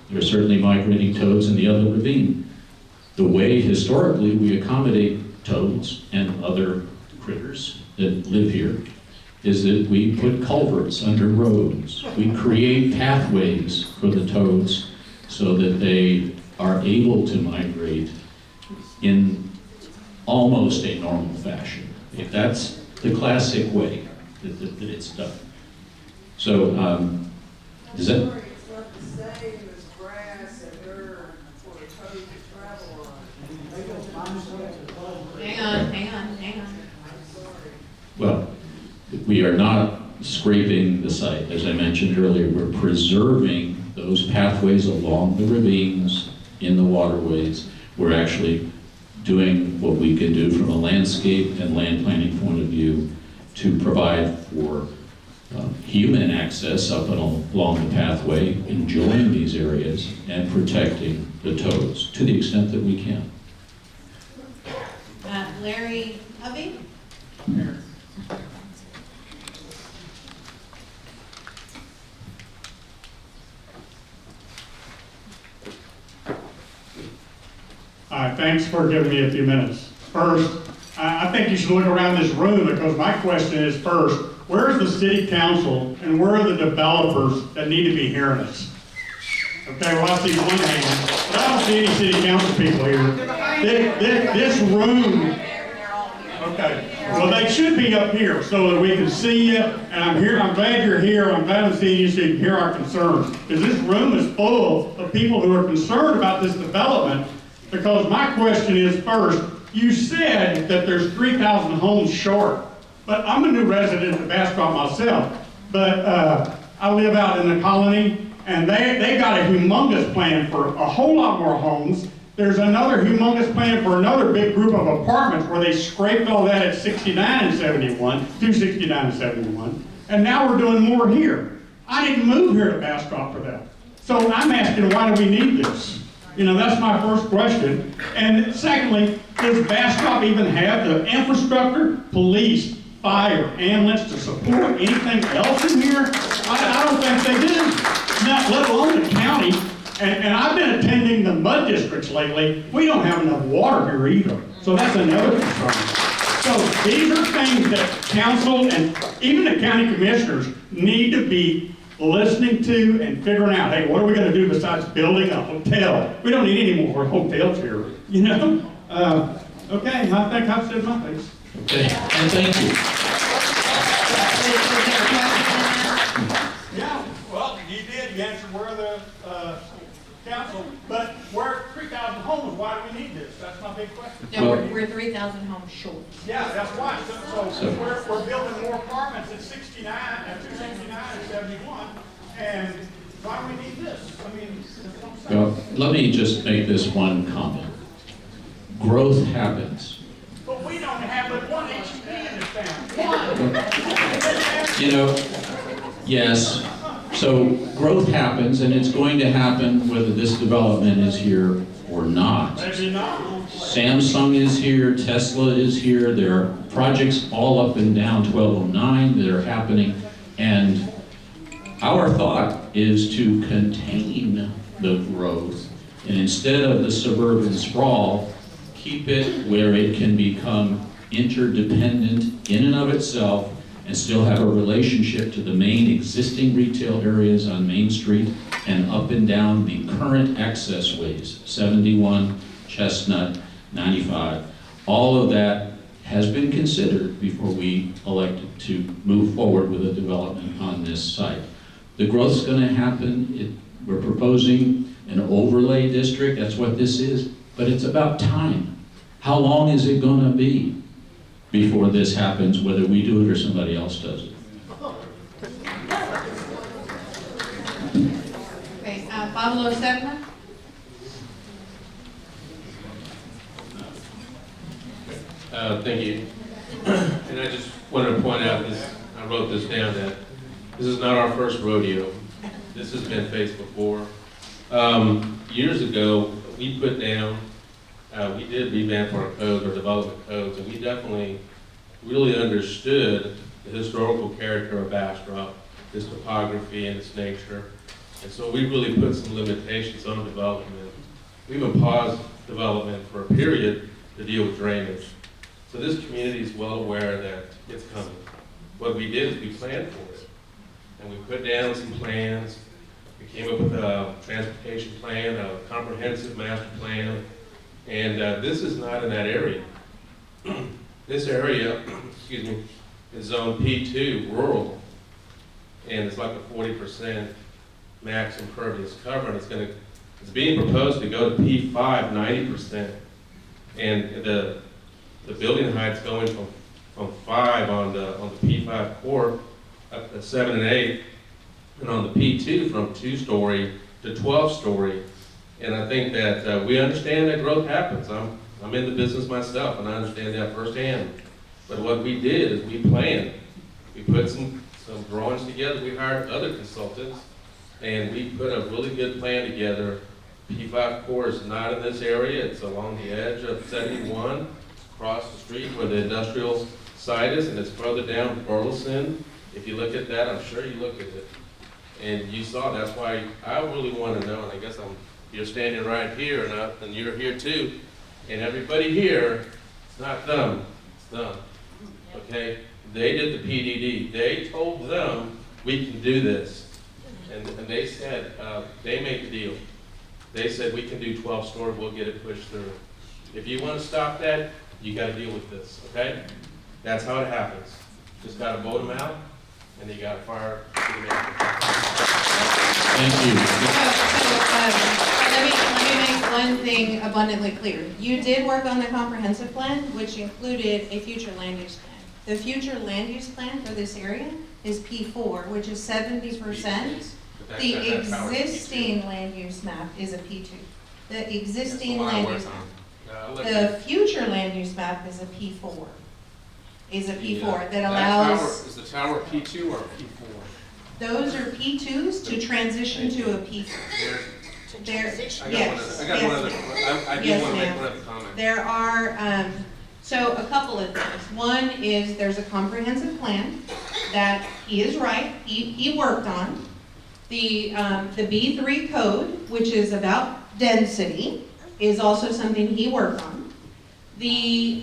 There are certainly migrating toads in the other ravine. The way historically we accommodate toads and other critters that live here is that we put culverts under roads. We create pathways for the toads so that they are able to migrate in almost a normal fashion. If that's the classic way that it's done. So, does that? It's not the same as grass and dirt for a toad to travel on. Hang on. Well, we are not scraping the site. As I mentioned earlier, we're preserving those pathways along the ravines, in the waterways. We're actually doing what we can do from a landscape and land planning point of view to provide for human access up and along the pathway, enjoying these areas and protecting the toads to the extent that we can. Larry Hubby? Thanks for giving me a few minutes. First, I think you should look around this room because my question is first, where's the city council and where are the developers that need to be hearing us? Okay, well, I see one hand, but I don't see any city council people here. This room, okay, well, they should be up here so that we can see you, and I'm glad you're here, I'm glad I'm seeing you so you can hear our concerns. Because this room is full of people who are concerned about this development. Because my question is, first, you said that there's 3,000 homes short, but I'm a new resident of Bastrop myself, but I live out in the colony, and they got a humongous plan for a whole lot more homes. There's another humongous plan for another big group of apartments where they scraped all that at 69 and 71, 269 and 71, and now we're doing more here. I didn't move here to Bastrop for that. So I'm asking, why do we need this? You know, that's my first question. And secondly, does Bastrop even have the infrastructure, police, fire, ambulance to support anything else in here? I don't think they do. Not let alone the county. And I've been attending the mud districts lately. We don't have enough water here either. So that's another concern. So these are things that council and even the county commissioners need to be listening to and figuring out, hey, what are we going to do besides building a hotel? We don't need any more hotels here, you know? Okay, I think I've said my piece. Okay, and thank you. Yeah, well, you did. You answered where the council, but we're 3,000 homes. Why do we need this? That's my big question. No, we're 3,000 homes short. Yeah, that's why. So we're building more apartments at 69, at 269 and 71, and why do we need this? I mean, that's what I'm saying. Well, let me just make this one comment. Growth happens. But we don't have but one HEB in this town. One. You know, yes, so growth happens, and it's going to happen whether this development is here or not. Maybe not. Samsung is here, Tesla is here, there are projects all up and down 1209 that are happening, and our thought is to contain the growth, and instead of the suburban sprawl, keep it where it can become interdependent in and of itself and still have a relationship to the main existing retail areas on Main Street and up and down the current access ways, 71, Chestnut, 95. All of that has been considered before we elected to move forward with a development on this site. The growth's going to happen. We're proposing an overlay district. That's what this is. But it's about time. How long is it going to be before this happens, whether we do it or somebody else does it? Okay, Pablo Serna? Thank you. And I just wanted to point out this, I wrote this down, that this is not our first rodeo. This has been faced before. Years ago, we put down, we did revamp our codes, our development codes, and we definitely really understood the historical character of Bastrop, its topography and its nature. And so we really put some limitations on development we even paused development for a period to deal with drainage. So this community is well aware that it's coming. What we did is we planned for it. And we put down some plans. We came up with a transportation plan, a comprehensive master plan. And this is not in that area. This area, excuse me, is zone P2, rural. And it's like a 40% max impervious cover. And it's being proposed to go to P5, 90%. And the building height's going from 5 on the P5 core up to 7 and 8, and on the P2 from 2-story to 12-story. And I think that we understand that growth happens. I'm in the business myself, and I understand that firsthand. But what we did is we planned. We put some drawings together. We hired other consultants, and we put a really good plan together. P5 core is not in this area. It's along the edge of 71, across the street where the industrial site is, and it's further down Burleson. If you look at that, I'm sure you looked at it, and you saw. That's why I really want to know, and I guess you're standing right here, and you're here too, and everybody here, it's not them, it's them, okay? They did the PDD. They told them, we can do this, and they said, they made the deal. They said, we can do 12-story, we'll get it pushed through. If you want to stop that, you got to deal with this, okay? That's how it happens. Just got to vote them out, and you got to fire the manager. Thank you. Let me make one thing abundantly clear. You did work on the comprehensive plan, which included a future land use plan. The future land use plan for this area is P4, which is 70%. The existing land use map is a P2. The existing land use map. The future land use map is a P4. That allows. Is the tower P2 or P4? Those are P2s to transition to a P4. I do want to make one other comment. There are, so a couple of things. One is there's a comprehensive plan that he is right, he worked on. The B3 code, which is about density, is also something he worked on. The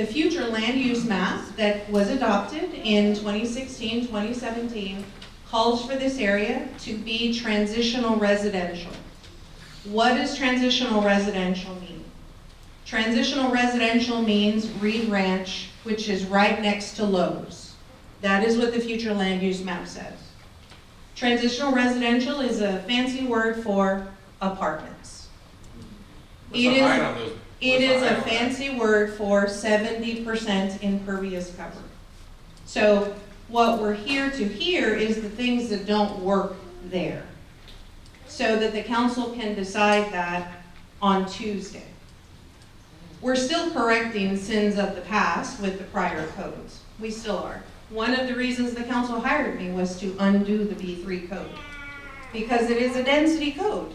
future land use map that was adopted in 2016, 2017 calls for this area to be transitional residential. What does transitional residential mean? Transitional residential means Reed Ranch, which is right next to Lowe's. That is what the future land use map says. Transitional residential is a fancy word for apartments. It is a fancy word for 70% impervious cover. So what we're here to hear is the things that don't work there, so that the council can decide that on Tuesday. We're still correcting sins of the past with the prior codes. We still are. One of the reasons the council hired me was to undo the B3 code, because it is a density code.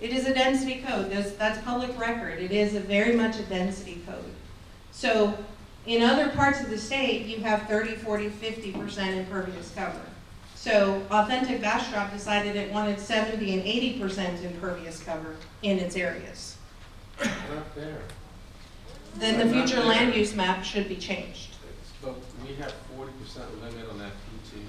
It is a density code. That's public record. It is very much a density code. So in other parts of the state, you have 30, 40, 50% impervious cover. So Authentic Bastrop decided it wanted 70 and 80% impervious cover in its areas. Not there. Then the future land use map should be changed. But we have 40% limit on that P2.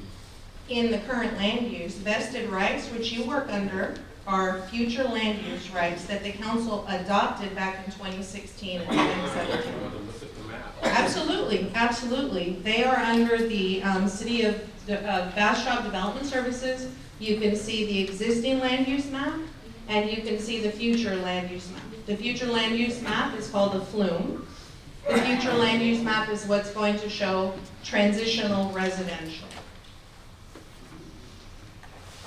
In the current land use, vested rights, which you work under, are future land use rights that the council adopted back in 2016 and 2017. Absolutely, absolutely. They are under the City of Bastrop Development Services. You can see the existing land use map, and you can see the future land use map. The future land use map is called a flume. The future land use map is what's going to show transitional residential.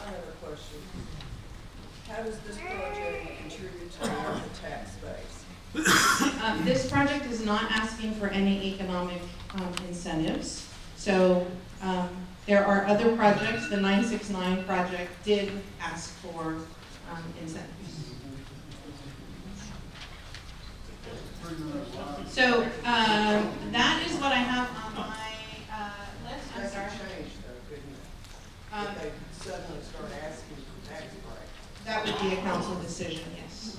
I have a question. How does this project contribute to the tax base? This project is not asking for any economic incentives. So there are other projects. The 969 project did ask for incentives. So that is what I have on my list. I'm That sorry. could change though, couldn't it? If they suddenly start asking for tax breaks. That would be a council decision, yes.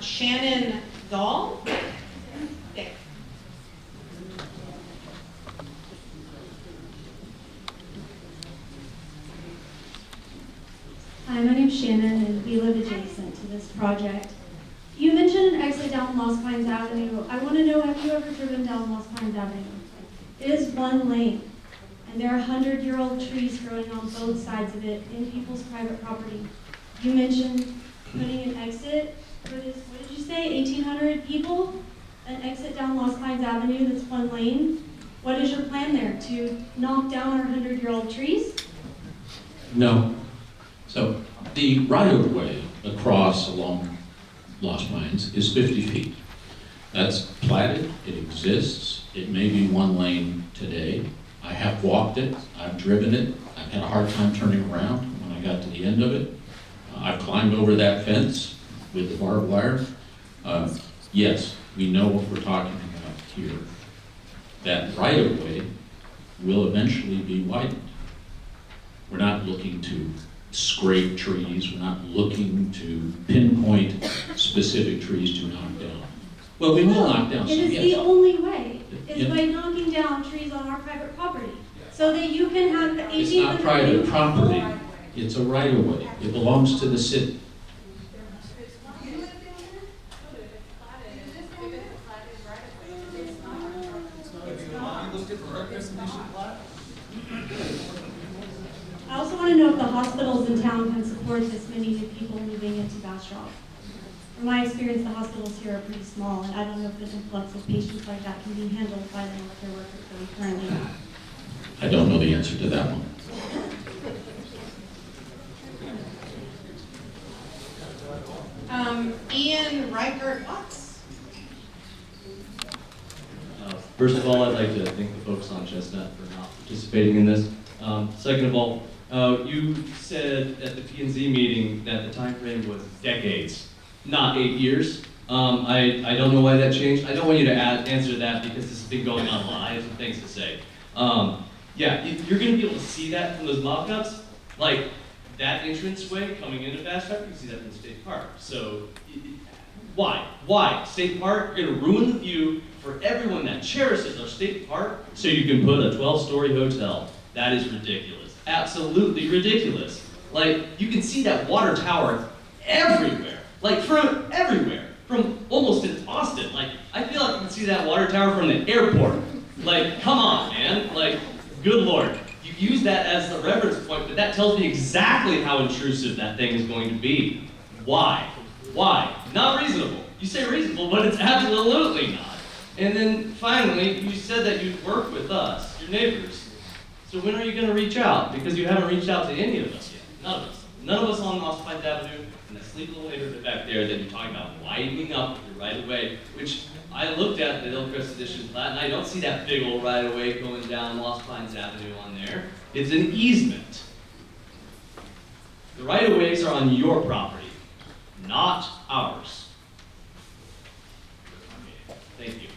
Shannon Dahl. Dick. Hi, my name's Shannon, and we live adjacent to this project. You mentioned an exit down Lost Pines Avenue. I want to know, have you ever driven down Lost Pines Avenue? It is one lane, and there are 100-year-old trees growing on both sides of it in people's private property. You mentioned putting an exit for this, what did you say, 1,800 people? An exit down Lost Pines Avenue that's one lane? What is your plan there, to knock down our 100-year-old trees? No. So the right-of-way across along Lost Pines is 50 feet. That's platted, it exists, it may be one lane today. I have walked it, I've driven it, I've had a hard time turning around when I got to the end of it. I've climbed over that fence with the barbed wire. Yes, we know what we're talking about here. That right-of-way will eventually be widened. We're not looking to scrape trees, we're not looking to pinpoint specific trees to knock down. Well, we will knock down some, It is yes. the only way, is Yeah. by knocking down trees on our private property, so that you can have the 1,800 It's not private people. property, it's a right-of-way. It belongs to the city. I also want to know if the hospitals in town can support this many new people moving into Bastrop. From my experience, the hospitals here are pretty small, and I don't know if an influx of patients like that can be handled by the healthcare workers that we currently have. I don't know the answer to that one. Ian Reichert Watts. First of all, I'd like to thank the folks on Chestnut for not participating in this. Second of all, you said at the P&Z meeting that the time frame was decades, not 8 years. I don't know why that changed. I don't want you to answer that because this has been going on a lot. I have some things to say. Yeah, you're going to be able to see that from those mock-ups. Like, that entranceway coming into Bastrop, you can see that from the State Park. So, why? Why? State Park, you're going to ruin the view for everyone that cherishes our State Park so you can put a 12-story hotel. That is ridiculous. Absolutely ridiculous. Like, you can see that water tower everywhere. Like, from everywhere. From almost in Austin. Like, I feel like you can see that water tower from the airport. Like, come on, man. Like, good Lord. You use that as the reference point, but that tells me exactly how intrusive that thing is going to be. Why? Why? Not reasonable. You say reasonable, but it's absolutely not. And then finally, you said that you'd work with us, your neighbors. So when are you going to reach out? Because you haven't reached out to any of us yet. None of us. None of us on Lost Pines Avenue and that sleepy little neighborhood back there that you're talking about widening up your right-of-way, which I looked at the Hillcrest Edition plat, and I don't see that big old right-of-way going down Lost Pines Avenue on there. It's an easement. The right-of-ways are on your property, not ours. Okay, thank you.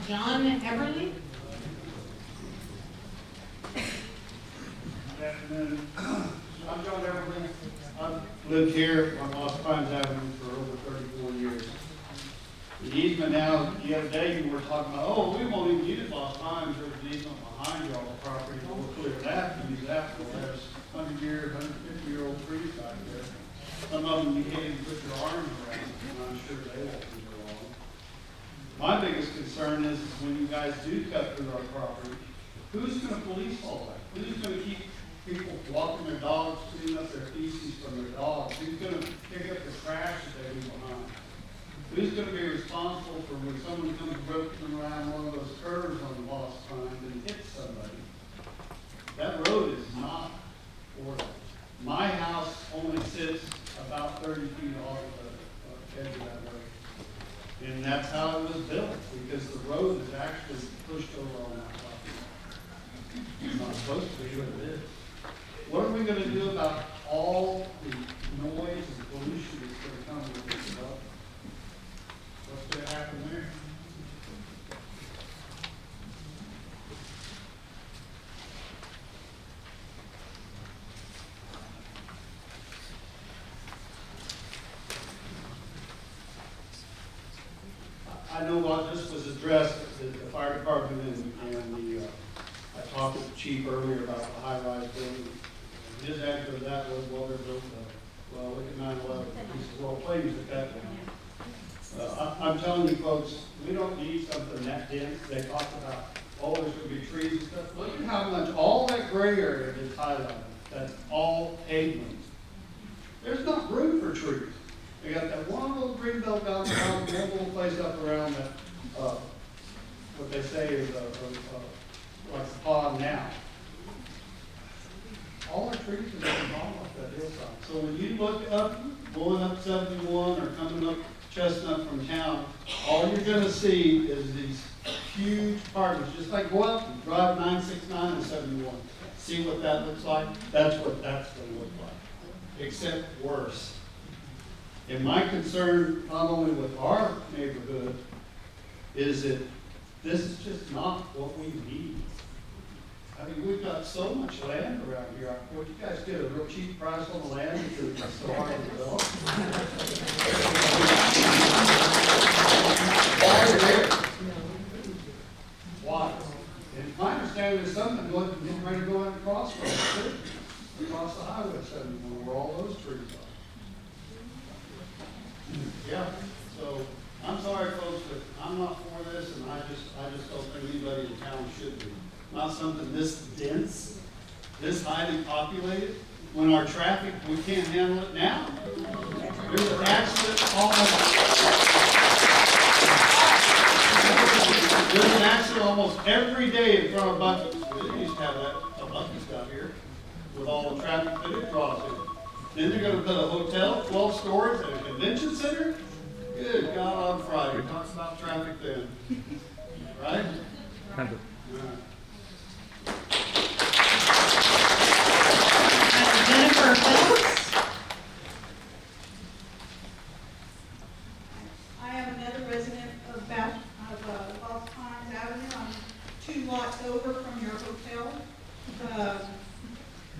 John Everly. Good afternoon. I'm John Everly. I've lived here on Lost Pines Avenue for over 34 years. The easement now, the other day you were talking about, oh, we won't even use Lost Pines, there's an easement behind y'all's property, we'll clear that, and use that for, there's 100-year, 150-year-old trees back there. Some of them you can't even put your arms around, and I'm sure they won't be long. My biggest concern is when you guys do cut through our property, who's going to police all that? Who's going to keep people walking their dogs, cleaning up their feces from their dogs? Who's going to pick up the trash that they leave behind? Who's going to be responsible for when someone comes roping around one of those curves on the Lost Pines and hits somebody? That road is not for that. My house only sits about 30 feet off the edge of that road. And that's how it was built, because the road is actually pushed over on that property. It's not supposed to be, but it is. What are we gonna do about all the noise and pollution that's gonna come with this development? What's gonna happen there? address the fire department and the, I talked with the chief earlier about the high-rise building. And his answer to that was, well, they're built, well, look at 9/11. He says, well, please, at that down. I'm telling you folks, we don't need something that dense. They talked about, oh, there's gonna be trees and stuff. Look at how much, all that gray area is highlighted. That's all pavement. There's not room for trees. They got that one little green belt downtown, one little place up around that, what they say is like a pond now. All our trees are getting gone off that hillside. So when you look up, going up 71 or coming up Chestnut from town, all you're gonna see is these huge apartments, just like go up and drive 969 and 71. See what that looks like? That's what that's gonna look like, except worse. And my concern, not only with our neighborhood, is that this is just not what we need. I mean, we've got so much land around here. Would you guys get a real cheap price on the land because it's so hard to develop? Why there? Why? And my understanding is something getting ready to go out across the highway 71 where all those trees are. Yeah, so I'm sorry folks, but I'm not for this and I just don't think anybody in town should be. Not something this dense, this highly populated, when our traffic, we can't handle it now. There's an accident almost every day in front of Buc-ee's. They used to have that, a Buc-ee's down here with all the traffic that it draws in. Then they're gonna put a hotel, 12 stories, at a convention center? Good God, on Friday, talk about traffic then. Right? Jennifer Phillips. I am another resident of Lost Pines Avenue. I'm 2 lots over from your hotel.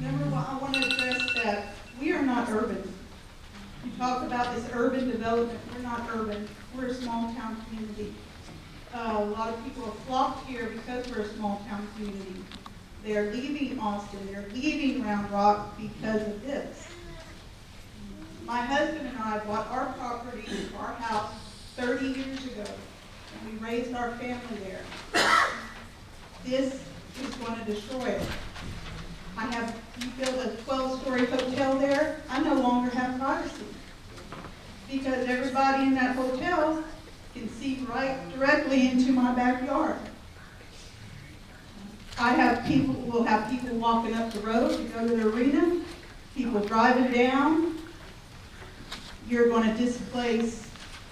Number one, I want to address that we are not urban. You talk about this urban development. We're not urban. We're a small town community. A lot of people have flocked here because we're a small town community. They're leaving Austin. They're leaving Round Rock because of this. My husband and I bought our property, our house, 30 years ago, and we raised our family there. This is going to destroy it. You build a 12-story hotel there, I no longer have privacy. Because everybody in that hotel can see right directly into my backyard. We'll have people walking up the road to go to the arena, people driving down. You're going to displace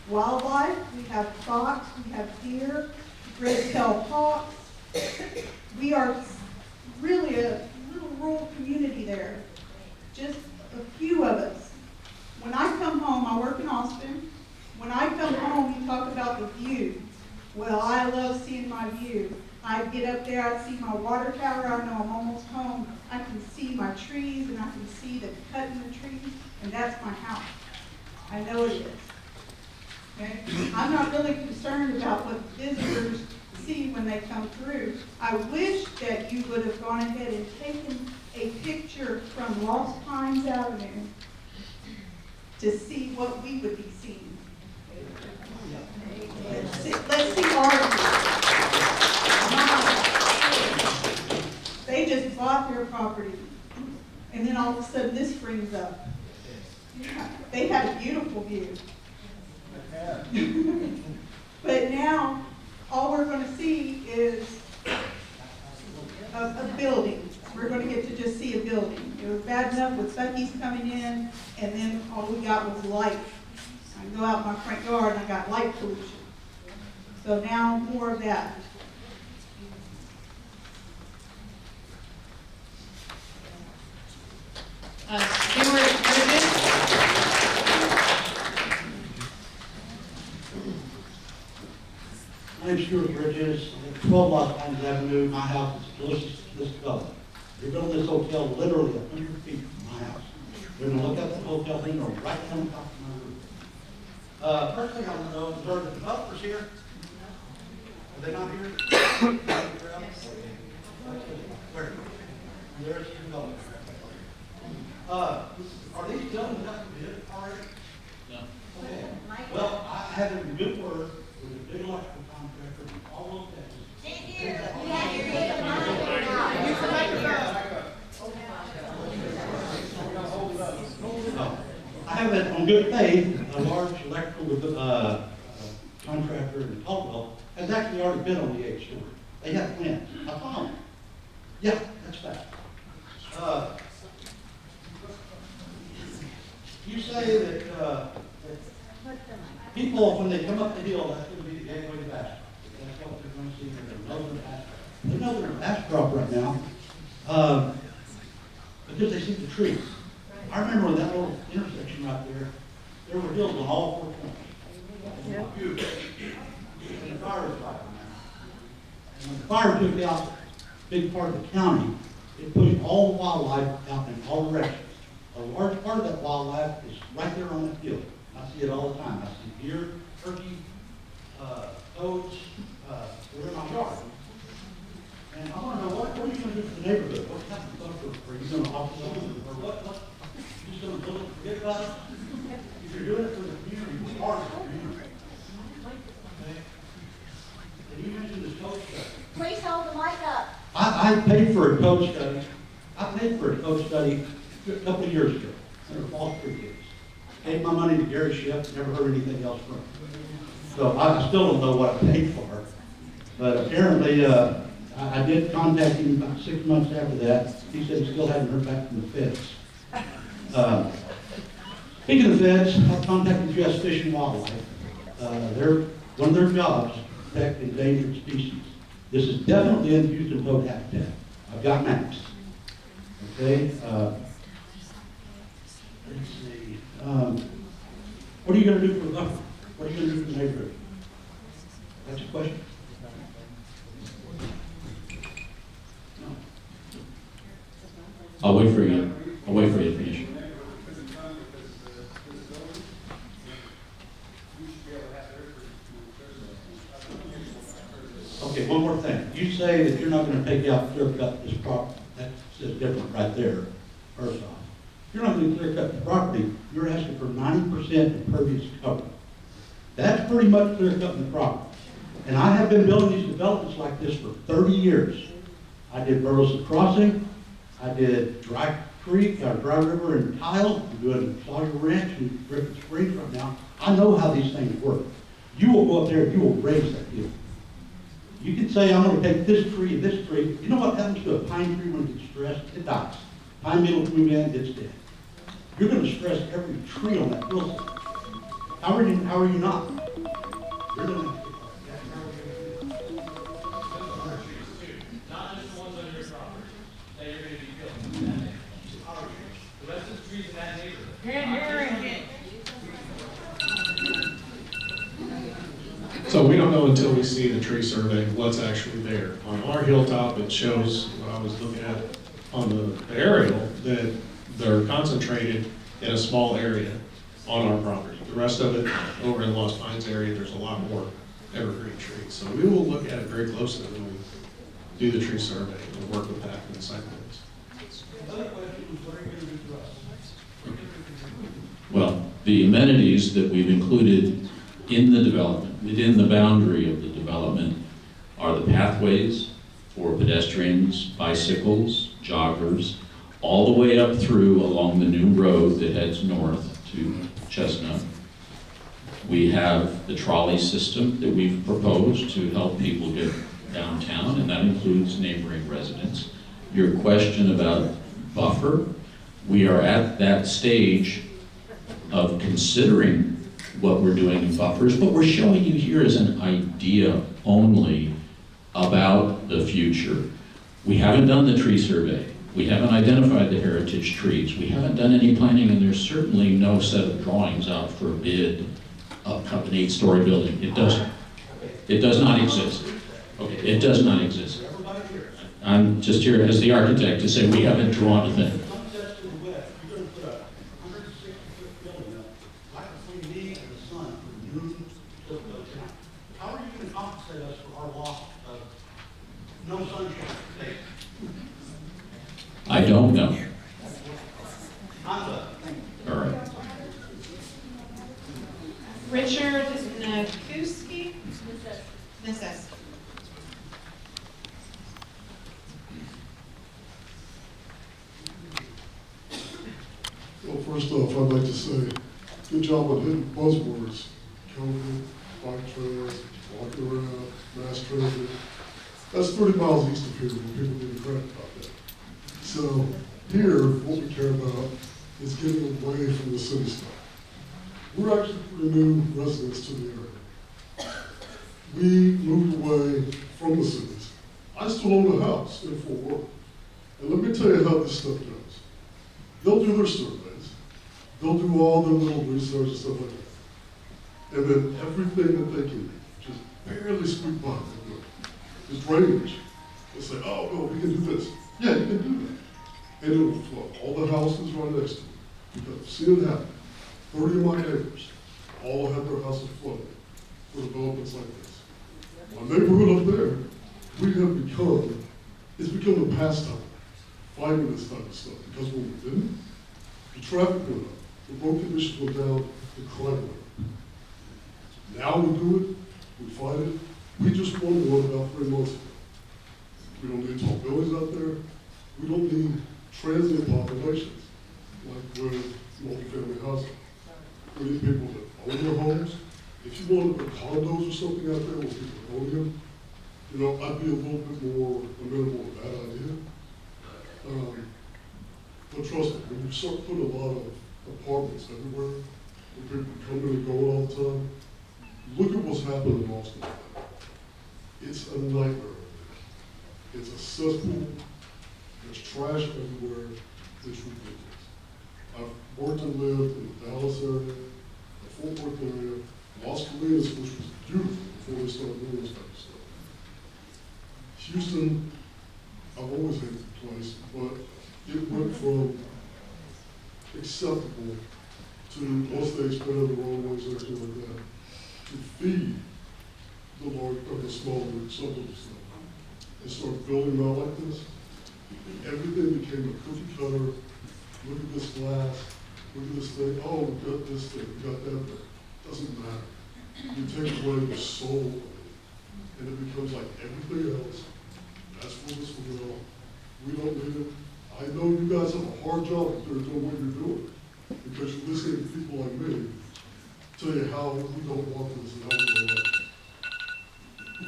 wildlife. We have fox, we have deer, red-tailed hawks. We are really a little rural community there, just a few of us. When I come home, I work in Austin. When I come home, you talk about the view. Well, I love seeing my view. I get up there, I see my water tower, I know I'm almost home. I can see my trees and I can see the cut in the trees, and that's my house. I know it is. Okay? I'm not really concerned about what visitors see when they come through. I wish that you would have gone ahead and taken a picture from Lost Pines Avenue to see what we would be seeing. Let's see our They just bought their property, and then all of a sudden this springs up. They had a beautiful view. But now, all we're going to see is a building. We're going to get to just see a building. It was bad enough with Buc-ee's coming in, and then all we got was light. I go out in my front yard and I got light pollution. So now more of that. Stuart Bridges. My name's Stuart Bridges, 12 Lost Pines Avenue. My house is closest to this development. They're building this hotel literally 100 feet from my house. They're going to look up the hotel, they're going to right on top of my roof. First thing I want to know is, are the developers here? Are they not here? Where? There's two buildings. Are these buildings up to bid already? No. Okay. Well, I had a good word with a big electrical contractor in all of Texas. I have it on good faith, a large electrical contractor in Caldwell has actually already bid on the 8 story. They have plans. I found them. Yeah, that's fact. You say that people, when they come up the hill, that's going to be the gateway to Bastrop. That's what they're going to see. They're going to know they're Bastrop. They know they're in Bastrop right now because they see the trees. I remember in that little intersection right there were hills on all 4 corners. Beautiful. And the fire was right on there. And when the fire took out a big part of the county, it pushed all the wildlife out in all directions. A large part of that wildlife is right there on that field. I see it all the time. I see deer, turkey, toads, they're in my yard. And I want to know, what are you going to do for the neighborhood? What kind of buffer are you going to offer them? Or what? You're just going to build it and forget about it? If you're doing it for the community, it's hard for the community. Okay? And you mentioned this code study. Please hold the mic up. I paid for a code study. I paid for a code study a couple of years ago under False Pretense. Gave my money to Gary Schiff, never heard anything else from him. So I still don't know what I paid for. But apparently, I did contact him about 6 months after that. He said he still hadn't heard back from the feds. Speaking of feds, I contacted U.S. Fish and Wildlife. One of their jobs is to protect endangered species. This is definitely in Houston toad habitat. I've got maps. Okay. Let's see. What are you going to do for the buffer? What are you going to do for the neighborhood? That's a question. No. I'll wait for you. I'll wait for you to finish. Okay, one more thing. You say that you're not going to take out, clear cut this property. That says different right there, first off. If you're not going to clear cut the property, you're asking for 90% impervious cover. That's pretty much clear cutting the property. And I have been building these developments like this for 30 years. I did Burleson Crossing. I did Dry River and Tile. I'm doing Sawyer Ranch and Griffin Springs right now. I know how these things work. You will go up there and you will raise that hill. You can say, I'm going to take this tree and this tree. You know what happens to a pine tree when it gets stressed? It dies. Pine beetle move in, it's dead. You're going to stress every tree on that hillside. How are you not? You're going to Not just the ones on your property that you're going to be killing. The rest of the trees in that neighborhood. So we don't know until we see the tree survey what's actually there. On our hilltop, it shows, what I was looking at on the aerial, that they're concentrated in a small area on our property. The rest of it, over in Lost Pines area, there's a lot more evergreen trees. So we will look at it very closely when we do the tree survey and work with that and the site plans. Other questions, what are you going to do for us? Well, the amenities that we've included in the development, within the boundary of the development, are the pathways for pedestrians, bicycles, joggers, all the way up through along the new road that heads north to Chestnut. We have the trolley system that we've proposed to help people get downtown, and that includes neighboring residents. Your question about buffer, we are at that stage of considering what we're doing in buffers. What we're showing you here is an idea only about the future. We haven't done the tree survey. We haven't identified the heritage trees. We haven't done any planning, and there's certainly no set of drawings out for a bid of an 8-story building. It does not exist. Okay, it does not exist. I'm just here as the architect to say we haven't drawn a thing. How are you going to compensate us for our loss No? No. All right. Richard Nakuski? Necessity. Well, first off, I'd like to say, good job on hitting buzzwords. COVID, bike trails, walking around, mass transit. That's 30 miles east of here, when people give a crap about that. So here, what we care about is getting away from the city stuff. We're actually pretty new residents to the area. We moved away from the cities. I still own a house in Fort Worth. And let me tell you how this stuff goes. They'll do their surveys. They'll do all their little research and stuff like that. And then everything that they can just barely squeak by, they do it. Is drainage. They'll say, oh, no, we can do this. Yeah, you can do that. And it'll flood all the houses right next to it. Because I've seen it happen. 30 of my neighbors all have their houses flooded for developments like this. My neighborhood up there, it's become a pastime fighting this type of stuff. Because when we didn't, the traffic went up, the road conditions went down, the crime went up. Now we do it, we fight it. We just won one about 3 months ago. We don't need tall buildings out there. We don't need transient populations like with multifamily housing. We need people that own their homes. If you want to put condos or something out there where people own them, you know, I'd be a little bit more amenable to that idea. But trust me, when you start putting a lot of apartments everywhere, where people come in and go all the time, look at what's happening in Austin. It's a nightmare. It's a cesspool. There's trash everywhere. It's ridiculous. I've worked and lived in the Dallas area, the Fort Worth area, Las Colinas, which was beautiful before they started doing this type of stuff. Houston, I've always hated the place, but it went from acceptable to, once they expanded the roadways and everything like that, to feed the large, or the smaller suburbs and start building them out like this. Everything became a cookie cutter. Look at this glass, look at this thing, oh, we got this thing, we got that thing. Doesn't matter. You take away the soul of it, and it becomes like everything else. That's where this will go. We don't need it. I know you guys have a hard job if they're doing what you're doing, because you're listening to people like me tell you how we don't want this and how we don't like it.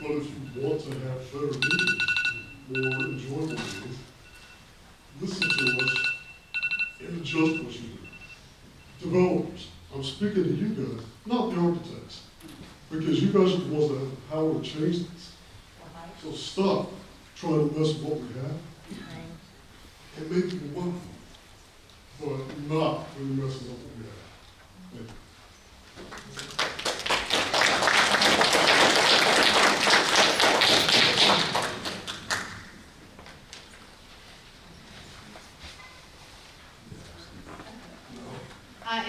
But if you want to have better meetings, more enjoyable meetings, listen to us and adjust what you do. Developers, I'm speaking to you guys, not the architects, because you guys are the ones that have the power to change this. So stop trying to mess with what we have and make it wonderful, but not when you're messing up what we have. Thank you.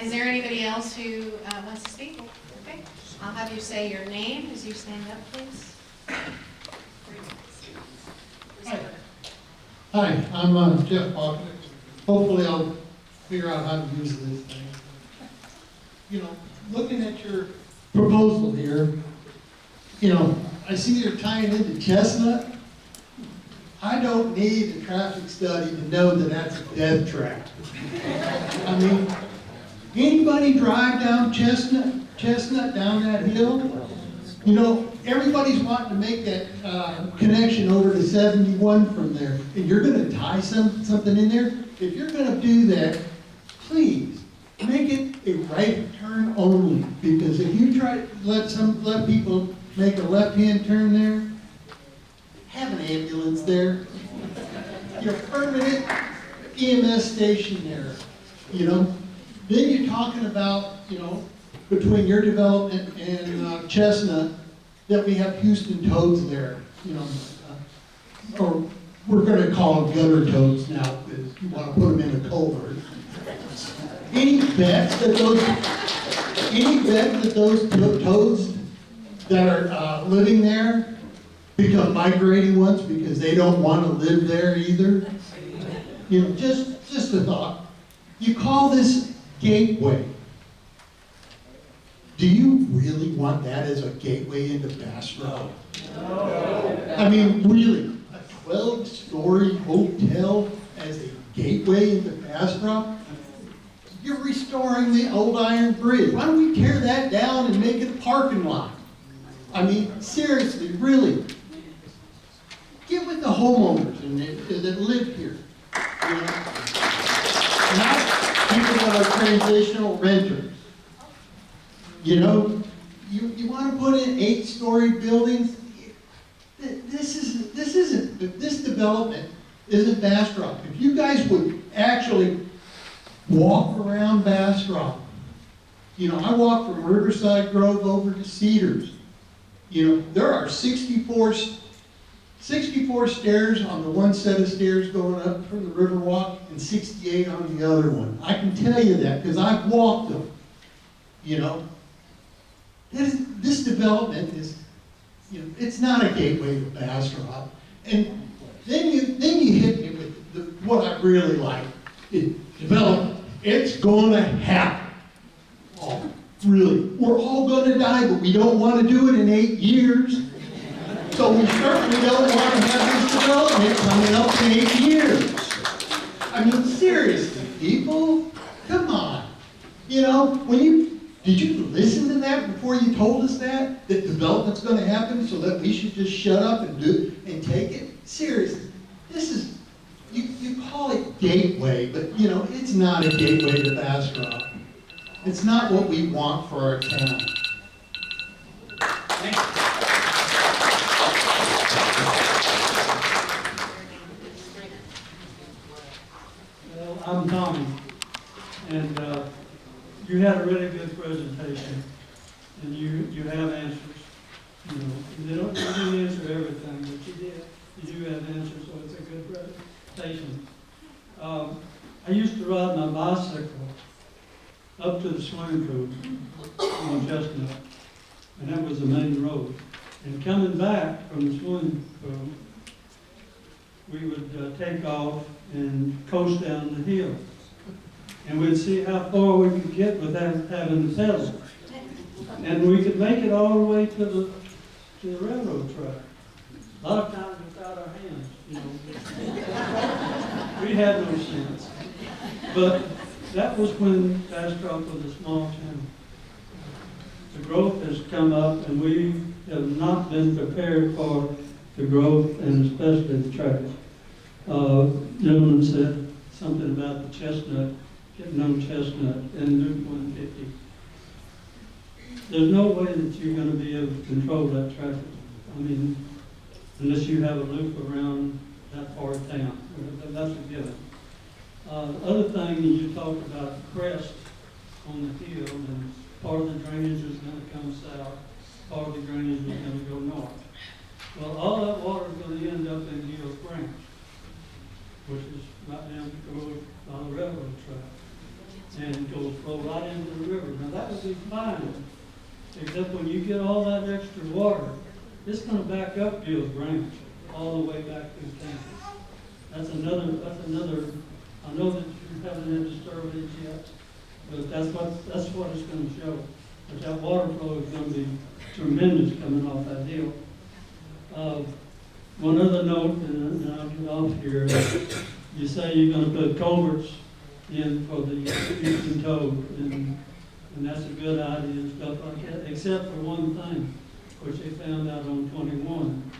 Is there anybody else who wants to speak? Okay, I'll have you say your name as you stand up, please. Hi, I'm Jeff Bachman. Hopefully I'll figure out how to use this thing. You know, looking at your proposal here, you know, I see you're tying into Chestnut. I don't need a traffic study to know that that's a death trap. I mean, anybody drive down Chestnut down that hill? You know, everybody's wanting to make that connection over to 71 from there. And you're gonna tie something in there? If you're gonna do that, please, make it a right turn only. Because if you try to let people make a left-hand turn there, have an ambulance there. Your permanent EMS station there, you know? Then you're talking about, you know, between your development and Chestnut, that we have Houston toads there, you know, or we're going to call them gutter toads now, because you want to put them in a culvert. Any bets that those toads that are living there become migrating ones because they don't want to live there either? You know, just a thought. You call this gateway. Do you really want that as a gateway into Bastrop? No. I mean, really, a 12-story hotel as a gateway into Bastrop? You're restoring the old iron bridge. Why don't we tear that down and make it a parking lot? I mean, seriously, really. Get with the homeowners that live here. You know? Not people that are transitional renters. You know, you want to put in 8-story buildings? This development isn't Bastrop. If you guys would actually walk around Bastrop, you know, I walk from Riverside Grove over to Cedars. You know, there are 64 stairs on the one set of stairs going up from the Riverwalk and 68 on the other one. I can tell you that because I've walked them. You know, this development is, you know, it's not a gateway to Bastrop. And then you hit me with what I really like. Development. It's going to happen. Oh, really. We're all going to die, but we don't want to do it in 8 years. So we certainly don't want to have this development coming up in 8 years. I mean, seriously, people, come on. You know, did you listen to that before you told us that development's going to happen so that we should just shut up and take it? Seriously, this is, you call it gateway, but you know, it's not a gateway to Bastrop. It's not what we want for our town. Thank you. Well, I'm Tommy, and you had a really good presentation, and you have answers. You know, you didn't answer everything, but you did. You do have answers, so it's a good presentation. I used to ride my bicycle up to the swimming pool on Chestnut, and that was the main road. And coming back from the swimming pool, we would take off and coast down the hill. And we'd see how far we could get without having to pedal. And we could make it all the way to the railroad track. A lot of times without our hands, you know. We had no sense. But that was when Bastrop was a small town. The growth has come up, and we have not been prepared for the growth, and especially the traffic. Gentleman said something about the Chestnut, getting on Chestnut and Route 150. There's no way that you're going to be able to control that traffic. I mean, unless you have a loop around that part of town. That's a given. The other thing, you talked about the crest on the hill, and part of the drainage is going to come south, part of the drainage is going to go north. Well, all that water is going to end up in Gills Branch, which is right down the road on the railroad track, and goes flow right into the river. Now that would be fine, except when you get all that extra water, it's going to back up Gills Branch all the way back through campus. That's another. I know that you haven't had disturbance yet, but that's what it's going to show. But that water flow is going to be tremendous coming off that hill. One other note, and I'll get off here. You say you're going to put culverts in for the Houston Toad, and that's a good idea and stuff like that, except for one thing, which they found out on 21.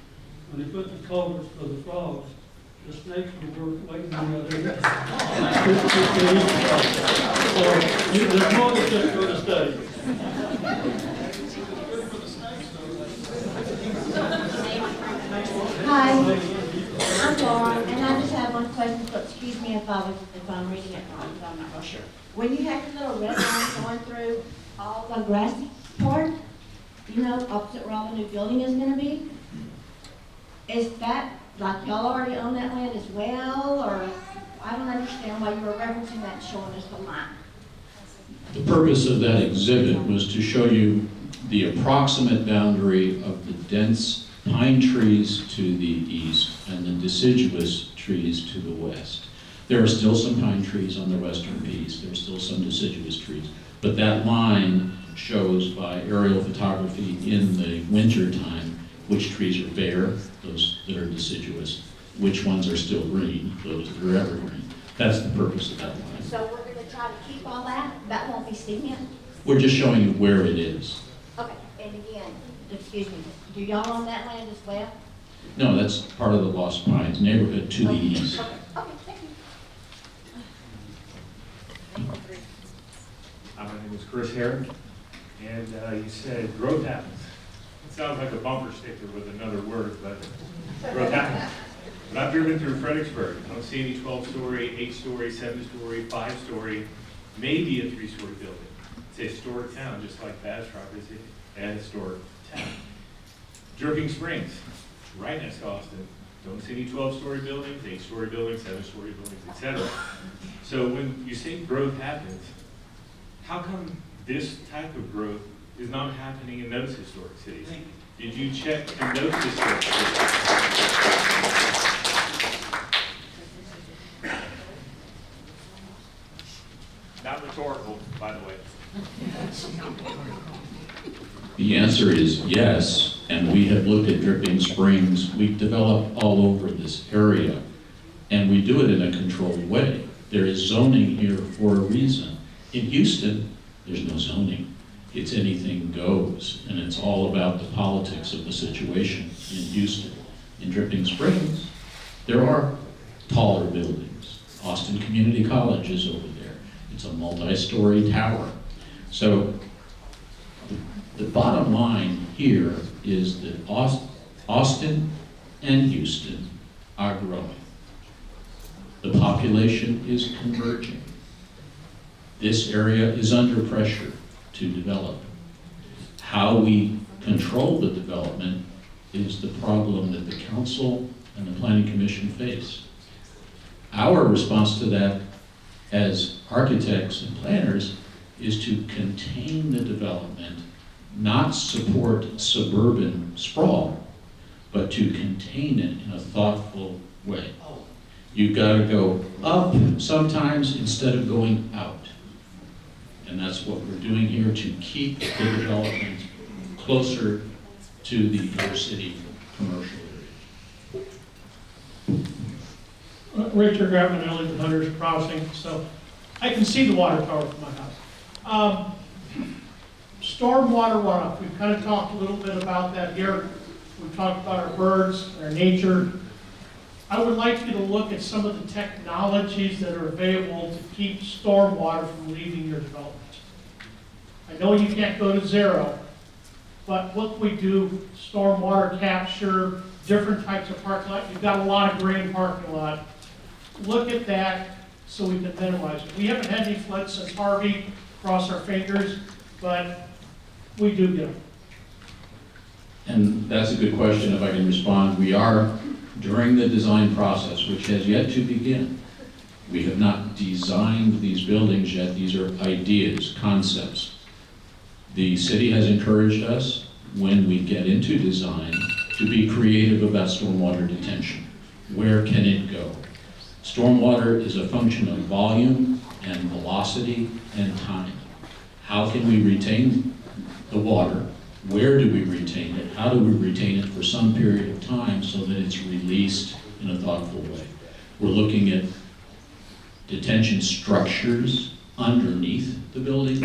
When they put the culverts for the frogs, the snakes were waiting on the other end. So there's more than just going to study. Hi, I'm Laura, and I just have one question, so excuse me if I'm reading it wrong, because I'm not real sure. When you have the little red line going through all the grassy part, you know, opposite where all the new building is going to be, is that, like y'all already own that land as well, or I don't understand why you were referencing that and showing us the line. The purpose of that exhibit was to show you the approximate boundary of the dense pine trees to the east and the deciduous trees to the west. There are still some pine trees on the western piece, there are still some deciduous trees, but that line shows by aerial photography in the winter time which trees are bare, those that are deciduous, which ones are still green, those that are evergreen. That's the purpose of that line. So we're gonna try to keep all that? That won't be cement? We're just showing you where it is. Okay, and again, excuse me, do y'all own that land as well? No, that's part of the Lost Pines neighborhood to the east. Okay, thank you. My name is Chris Herron, and you said growth happens. It sounds like a bumper sticker with another word, but growth happens. But I've driven through Fredericksburg. I don't see any 12-story, 8-story, 7-story, 5-story, maybe a 3-story building. It's a historic town, just like Bastrop is a historic town. Dripping Springs, right next to Austin. Don't see any 12-story buildings, 8-story buildings, 7-story buildings, etc. So when you say growth happens, how come this type of growth is not happening in those historic cities? Did you check in those historic cities? Not rhetorical, by the way. The answer is yes, and we have looked at Dripping Springs. We've developed all over this area, and we do it in a controlled way. There is zoning here for a reason. In Houston, there's no zoning. It's anything goes, and it's all about the politics of the situation in Houston. In Dripping Springs, there are taller buildings. Austin Community College is over there. It's a multi-story tower. So the bottom line here is that Austin and Houston are growing. The population is converging. This area is under pressure to develop. How we control the development is the problem that the council and the planning commission face. Our response to that as architects and planners is to contain the development, not support suburban sprawl, but to contain it in a thoughtful way. You've got to go up sometimes instead of going out. And that's what we're doing here to keep the development closer to the inner city commercial area. Richard Gravinelli with Hunters Crossing. So I can see the water tower from my house. Stormwater runoff, we've kind of talked a little bit about that here. We've talked about our birds, our nature. I would like you to look at some of the technologies that are available to keep stormwater from leaving your development. I know you can't go to zero, but what we do, stormwater capture, different types of parking lot. You've got a lot of green parking lot. Look at that so we can minimize it. We haven't had any floods since Harvey, cross our fingers, but we do get them. And that's a good question, if I can respond. We are, during the design process, which has yet to begin, we have not designed these buildings yet. These are ideas, concepts. The city has encouraged us, when we get into design, to be creative about stormwater detention. Where can it go? Stormwater is a function of volume and velocity and time. How can we retain the water? Where do we retain it? How do we retain it for some period of time so that it's released in a thoughtful way? We're looking at detention structures underneath the building.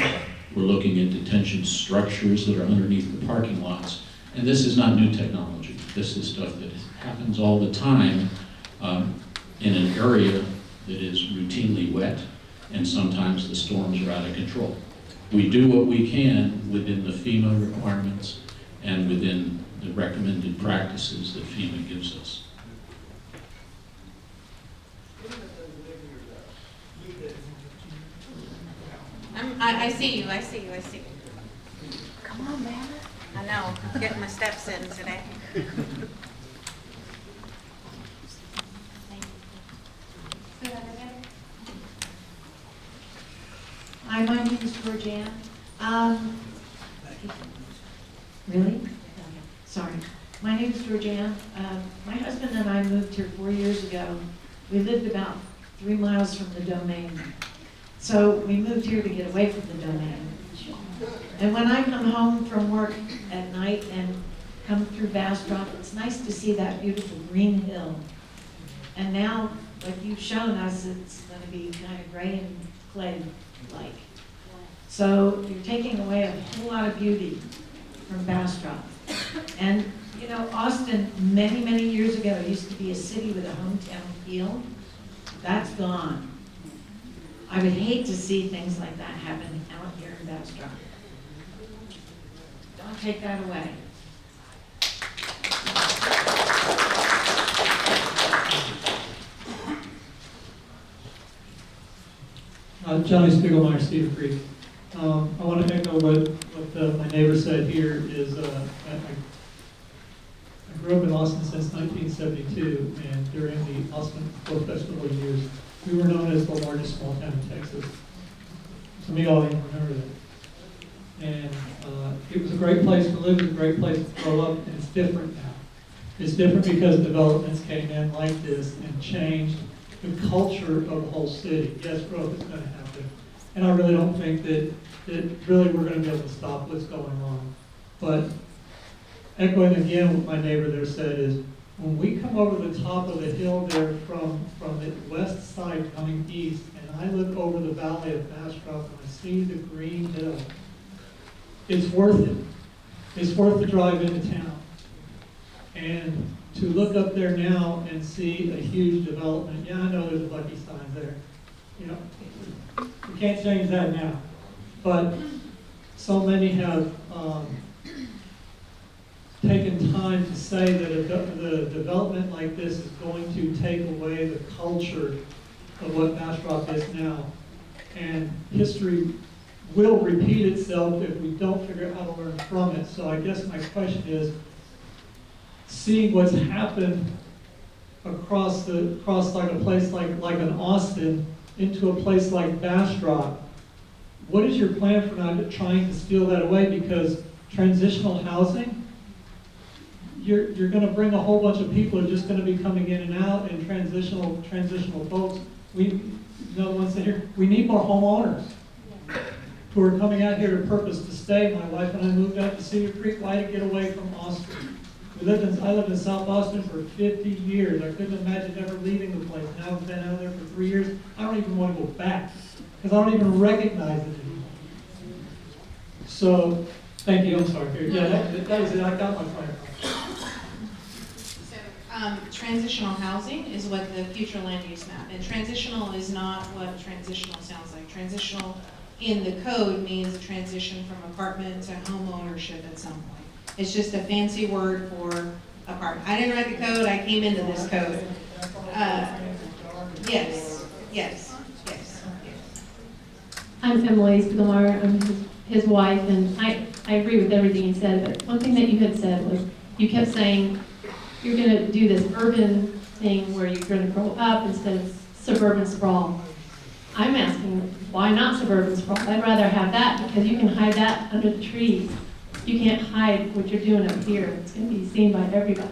We're looking at detention structures that are underneath the parking lots. And this is not new technology. This is stuff that happens all the time in an area that is routinely wet, and sometimes the storms are out of control. We do what we can within the FEMA requirements and within the recommended practices that FEMA gives us. I see you, I see you. Come on, man. I know, I'm getting my steps in today. Hi, my name is Georgianne. Really? Sorry. My name is Georgianne. My husband and I moved here 4 years ago. We lived about 3 miles from the domain. So we moved here to get away from the domain. And when I come home from work at night and come through Bastrop, it's nice to see that beautiful green hill. And now, like you've shown us, it's going to be kind of gray and clay-like. So you're taking away a whole lot of beauty from Bastrop. And, you know, Austin, many, many years ago, used to be a city with a hometown feel. That's gone. I would hate to see things like that happen out here in Bastrop. Don't take that away. Johnny Spiegelmeyer, Cedar Creek. I want to echo what my neighbor said here is I grew up in Austin since 1972, and during the Austin Folk Festival years, we were known as the largest small town in Texas. Some of y'all even remember that. And it was a great place to live, it was a great place to grow up, and it's different now. It's different because developments came in like this and changed the culture of the whole city. Yes, growth is going to happen. And I really don't think that really we're going to be able to stop what's going on. But echoing again what my neighbor there said is, when we come over the top of the hill there from the west side coming east, and I look over the valley of Bastrop and I see the green hill, it's worth it. It's worth the drive into town. And to look up there now and see a huge development, yeah, I know there's a Lucky sign there. You know, we can't change that now. But so many have taken time to say that the development like this is going to take away the culture of what Bastrop is now. And history will repeat itself if we don't figure out how to learn from it. So I guess my question is, seeing what's happened across like a place like an Austin into a place like Bastrop, what is your plan for not trying to steal that away? Because transitional housing, you're going to bring a whole bunch of people who are just going to be coming in and out, and transitional folks. Another one said here, we need more homeowners who are coming out here to purpose to stay. My wife and I moved out to Cedar Creek. Why? To get away from Austin. I lived in South Austin for 50 years. I couldn't imagine ever leaving the place. Now I've been out there for 3 years. I don't even want to go back because I don't even recognize it anymore. So, thank you. I'm sorry. Yeah, that was it. I got my fire. Transitional housing is what the future land use map, and transitional is not what transitional sounds like. Transitional in the code means transition from apartment to home ownership at some point. It's just a fancy word for apartment. I didn't write the code, I came into this code. Yes. I'm Emily Spiegelmeyer, I'm his wife, and I agree with everything he said, but one thing that you had said was, you kept saying you're going to do this urban thing where you're going to grow up instead of suburban sprawl. I'm asking, why not suburban sprawl? I'd rather have that because you can hide that under the trees. You can't hide what you're doing up here. It's going to be seen by everybody.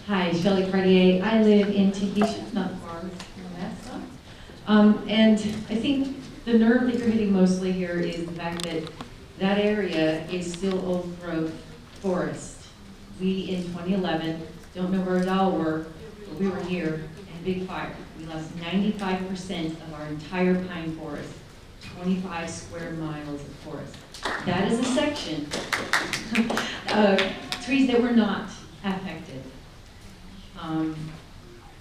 Hi, Shelley Cartier. I live in Tahitian, not far from that stuff. And I think the nerve that you're hitting mostly here is the fact that that area is still old growth forest. We, in 2011, don't know where it all were, but we were here in a big fire. We lost 95% of our entire pine forest, 25 square miles of forest. That is a section of trees that were not affected.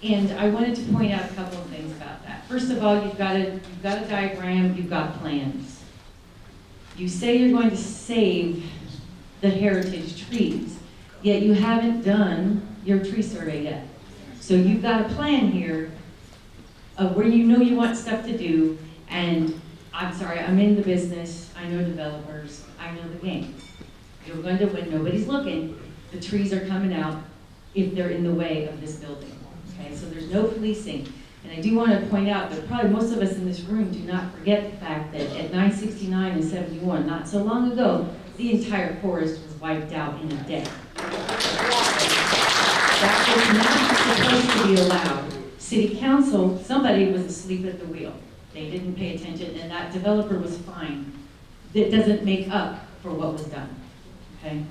And I wanted to point out a couple of things about that. First of all, you've got a diagram, you've got plans. You say you're going to save the heritage trees, yet you haven't done your tree survey yet. So you've got a plan here of where you know you want stuff to do, and I'm sorry, I'm in the business, I know developers, I know the game. You're going to, when nobody's looking, the trees are coming out if they're in the way of this building. Okay, so there's no policing. And I do want to point out that probably most of us in this room do not forget the fact that at 969 and 71, not so long ago, the entire forest was wiped out in a day. That was not supposed to be allowed. City council, somebody was asleep at the wheel. They didn't pay attention, and that developer was fined. That doesn't make up for what was done, okay?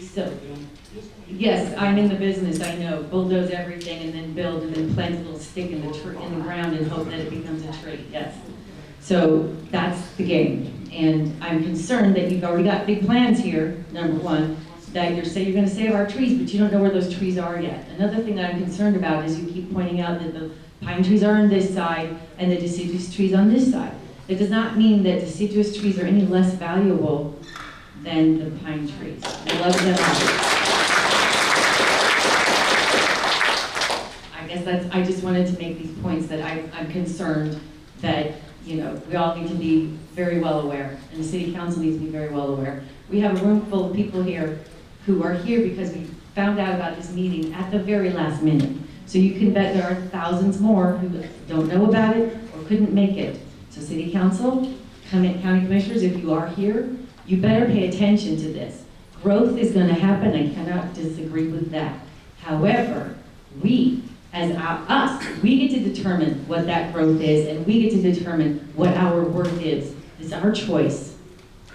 So, yes, I'm in the business, I know. Bulldoze everything and then build and then plant a little stick in the ground and hope that it becomes a tree, yes. So that's the game. And I'm concerned that you've already got big plans here, number one, that you're going to save our trees, but you don't know where those trees are yet. Another thing that I'm concerned about is you keep pointing out that the pine trees are on this side and the deciduous trees on this side. It does not mean that deciduous trees are any less valuable than the pine trees. I love them all. I guess I just wanted to make these points that I'm concerned that, you know, we all need to be very well aware, and the city council needs to be very well aware. We have a room full of people here who are here because we found out about this meeting at the very last minute. So you can bet there are thousands more who don't know about it or couldn't make it. So city council, county commissioners, if you are here, you better pay attention to this. Growth is going to happen, I cannot disagree with that. However, we, as us, we get to determine what that growth is, and we get to determine what our worth is. It's our choice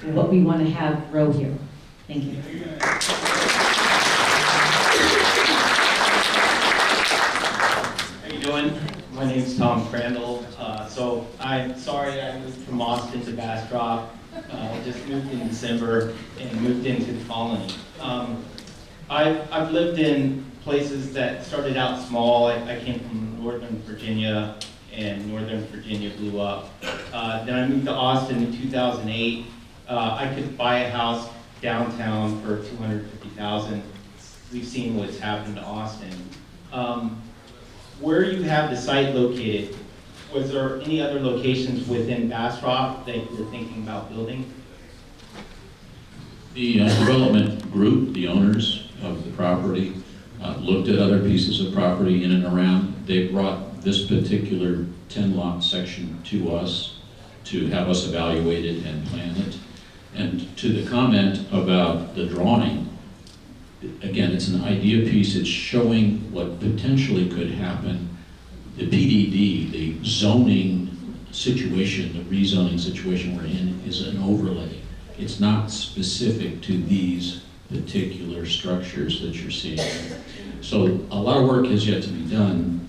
what we want to have grow here. Thank you. How you doing? My name's Tom Crandall. So I'm sorry I moved from Austin to Bastrop. Just moved in December and moved into the colony. I've lived in places that started out small. I came from Northern Virginia, and Northern Virginia blew up. Then I moved to Austin in 2008. I could buy a house downtown for $250,000. We've seen what's happened to Austin. Where you have the site located, was there any other locations within Bastrop that you were thinking about building? The development group, the owners of the property, looked at other pieces of property in and around. They brought this particular 10-lot section to us to have us evaluate it and plan it. And to the comment about the drawing, again, it's an idea piece. It's showing what potentially could happen. The PDD, the zoning situation, the rezoning situation we're in, is an overlay. It's not specific to these particular structures that you're seeing. So a lot of work has yet to be done.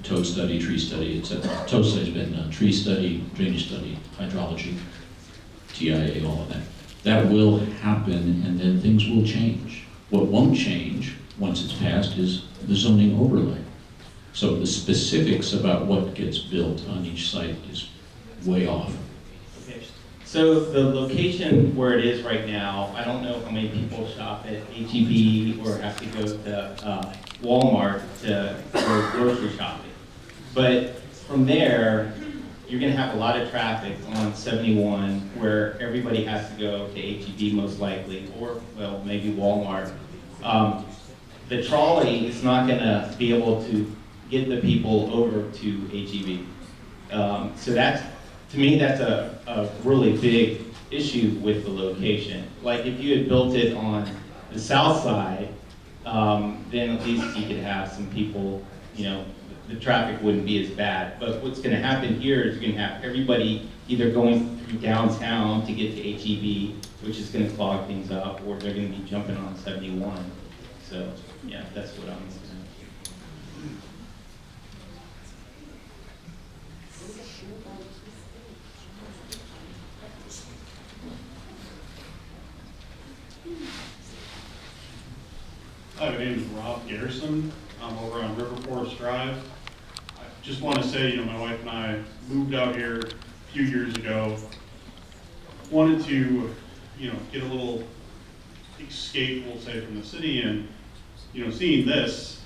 Toad study, tree study, etc. Toad study's been done, tree study, drainage study, hydrology, TIA, all of that. That will happen, and then things will change. What won't change once it's passed is the zoning overlay. So the specifics about what gets built on each site is way off. Okay. So the location where it is right now, I don't know how many people shop at H-E-B or have to go to Walmart to go grocery shopping. But from there, you're going to have a lot of traffic on 71 where everybody has to go to H-E-B most likely, or, well, maybe Walmart. The trolley is not going to be able to get the people over to H-E-B. So that's, to me, that's a really big issue with the location. Like if you had built it on the south side, then at least you could have some people, you know, the traffic wouldn't be as bad. But what's going to happen here is you're going to have everybody either going through downtown to get to H-E-B, which is going to clog things up, or they're going to be jumping on 71. So, yeah, that's what I'm looking Hi, my name is Rob Garrison. I'm over on River Forest Drive. I just want to say, my wife and I moved out here a few years ago. Wanted to, get a little escape, we'll say, from the city, and, seeing this,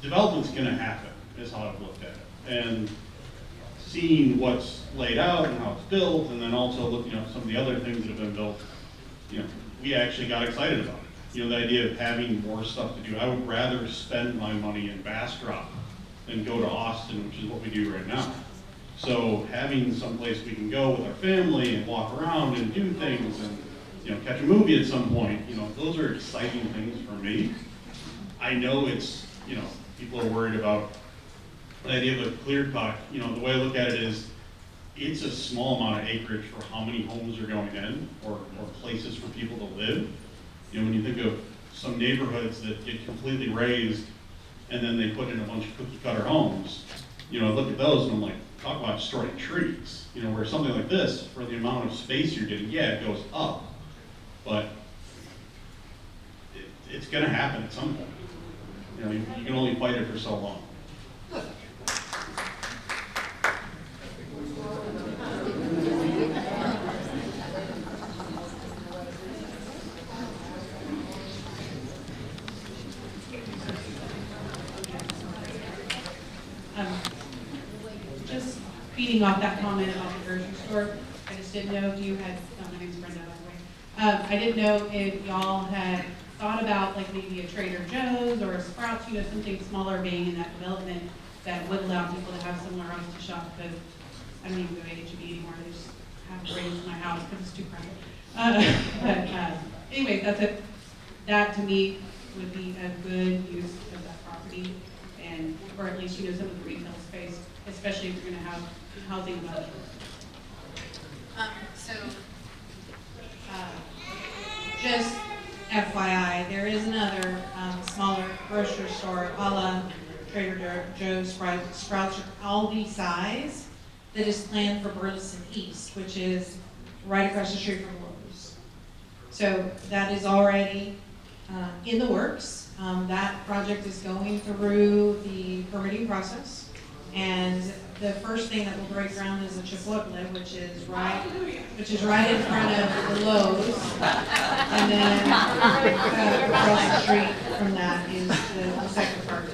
development's going to happen, is how I've looked at it. And seeing what's laid out and how it's built, and then also looking at some of the other things that have been built, we actually got excited about it. The idea of having more stuff to do. I would rather spend my money in Bastrop than go to Austin, which is what we do right now. So having someplace we can go with our family and walk around and do things and, you know, catch a movie at some point, you know, those are exciting things for me. I know it's, you know, people are worried about the idea of a clear cut. You know, the way I look at it is, it's a small amount of acreage for how many homes are going in or places for people to live. You know, when you think of some neighborhoods that get completely raised and then they put in a bunch of cookie cutter homes, you know, I look at those and I'm like, talk about destroying trees. You know, where something like this, for the amount of space you're getting, yeah, it goes up, but it's gonna happen at some point. You know, you can only fight it for so long. Just feeding off that comment about the grocery store, I just didn't know if you had, my name's Brenda, by the way. I didn't know if y'all had thought about like maybe a Trader Joe's or a Sprouts, you know, something smaller being in that development that would allow people to have somewhere else to shop, because I don't even go to H-E-B anymore, they just have raised my house because it's too crowded. Anyway, that's it. That to me would be a good use of that property, and, or at least, you know, some of the retail space, especially if you're gonna have housing budget. Just FYI, there is another smaller grocery store, a la Trader Joe's, Sprouts, or Aldi size, that is planned for Burleson East, which is right across the street from Lowe's. So that is already in the works. That project is going through the permitting process, and the first thing that will break ground is a Chipotle, which is right in front of the Lowe's, and then across the street from that is the second part.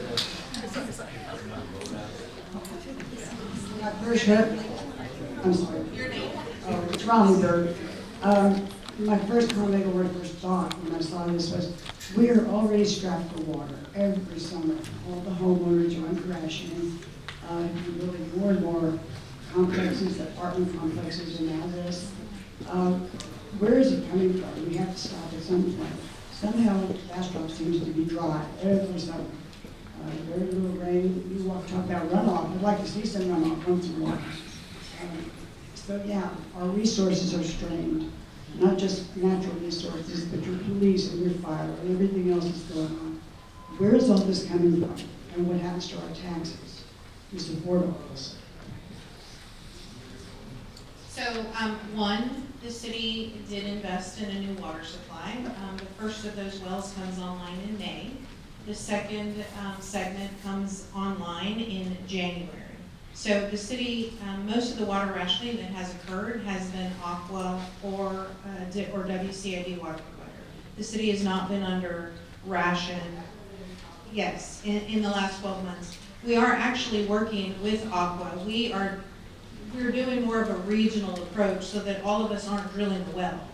First up, I'm sorry. Your name? Oh, it's Ronnie Bird. My first comment or first thought when I saw this was, we are already strapped for water every summer. All the homeowners are under rationing. You're building more and more complexes, apartment complexes, and all this. Where is it coming from? We have to stop at some point. Somehow, Bastrop seems to be dry every summer. Very little rain. You talk about runoff. I'd like to see some runoff once in a while. So yeah, our resources are strained. Not just natural resources, but your police and your fire and everything else that's going on. Where is all this coming from? And what happens to our taxes to support all this? So, one, the city did invest in a new water supply. The first of those wells comes online in May. The second segment comes online in January. So the city, most of the water rationing that has occurred has been Aqua or WCID water provider. The city has not been under ration, yes, in the last 12 months. We are actually working with Aqua. We're doing more of a regional approach so that all of us aren't drilling the well.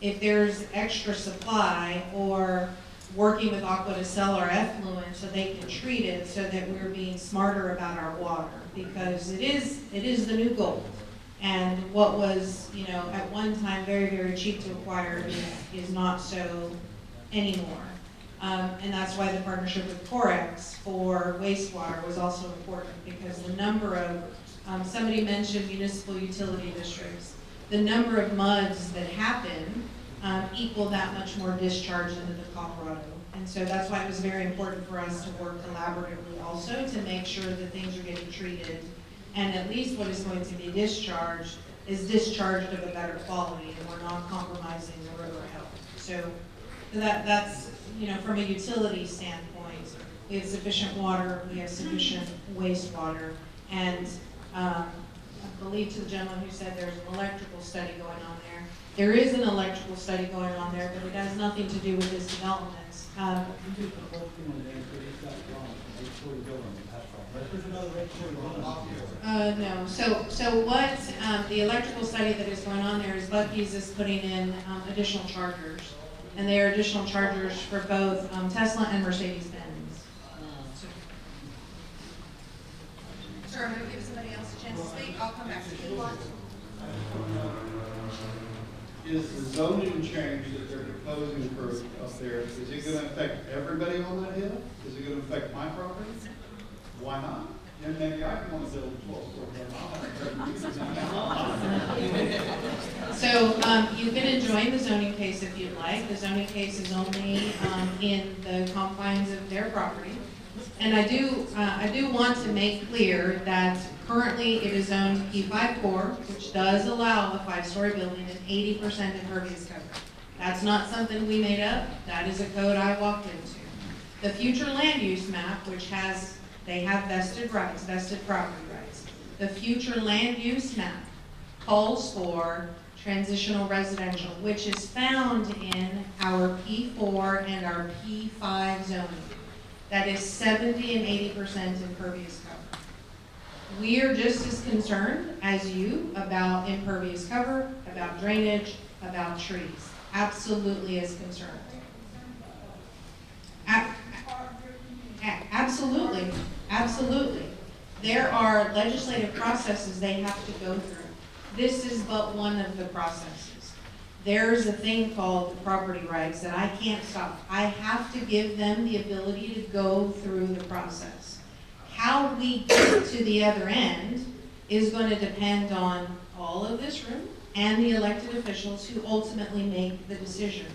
If there's extra supply, or working with Aqua to sell our effluent so they can treat it, so that we're being smarter about our water, because it is the new gold. And what was, you know, at one time very, very cheap to acquire is not so anymore. And that's why the partnership with Corex for wastewater was also important, because the number of, somebody mentioned municipal utility districts, the number of MUDs that happen equal that much more discharge into the Colorado. And so that's why it was very important for us to work collaboratively also to make sure that things are getting treated, and at least what is going to be discharged is discharged of a better quality, and we're not compromising the river health. So that's, you know, from a utility standpoint, we have sufficient water, we have sufficient wastewater, and I believe to the gentleman who said there's an electrical study going on there. There is an electrical study going on there, but it has nothing to do with this development. No. So what the electrical study that is going on there is Buc-ee's is putting in additional chargers, and they are additional chargers for both Tesla and Mercedes-Benz. Sir, I'm gonna give somebody else a chance to speak. I'll come back to you. Is the zoning change that they're proposing for up there, is it gonna affect everybody on that hill? Is it gonna affect my property? Why not? And maybe I can want to build a 12-story. So, you can enjoin the zoning case if you'd like. The zoning case is only, in the confines of their property. And I do want to make clear that currently it is zoned P5 core, which does allow a 5-story building and 80% impervious cover. That's not something we made up. That is a code I walked into. The future land use map, which they have vested rights, vested property rights. The future land use map calls for transitional residential, which is found in our P4 and our P5 zoning. That is 70 and 80% impervious cover. We are just as concerned as you about impervious cover, about drainage, about trees. Absolutely as concerned. Absolutely, absolutely. There are legislative processes they have to go through. This is but one of the processes. There's a thing called the property rights that I can't stop. I have to give them the ability to go through the process. How we get to the other end is going to depend on all of this room and the elected officials who ultimately make the decision.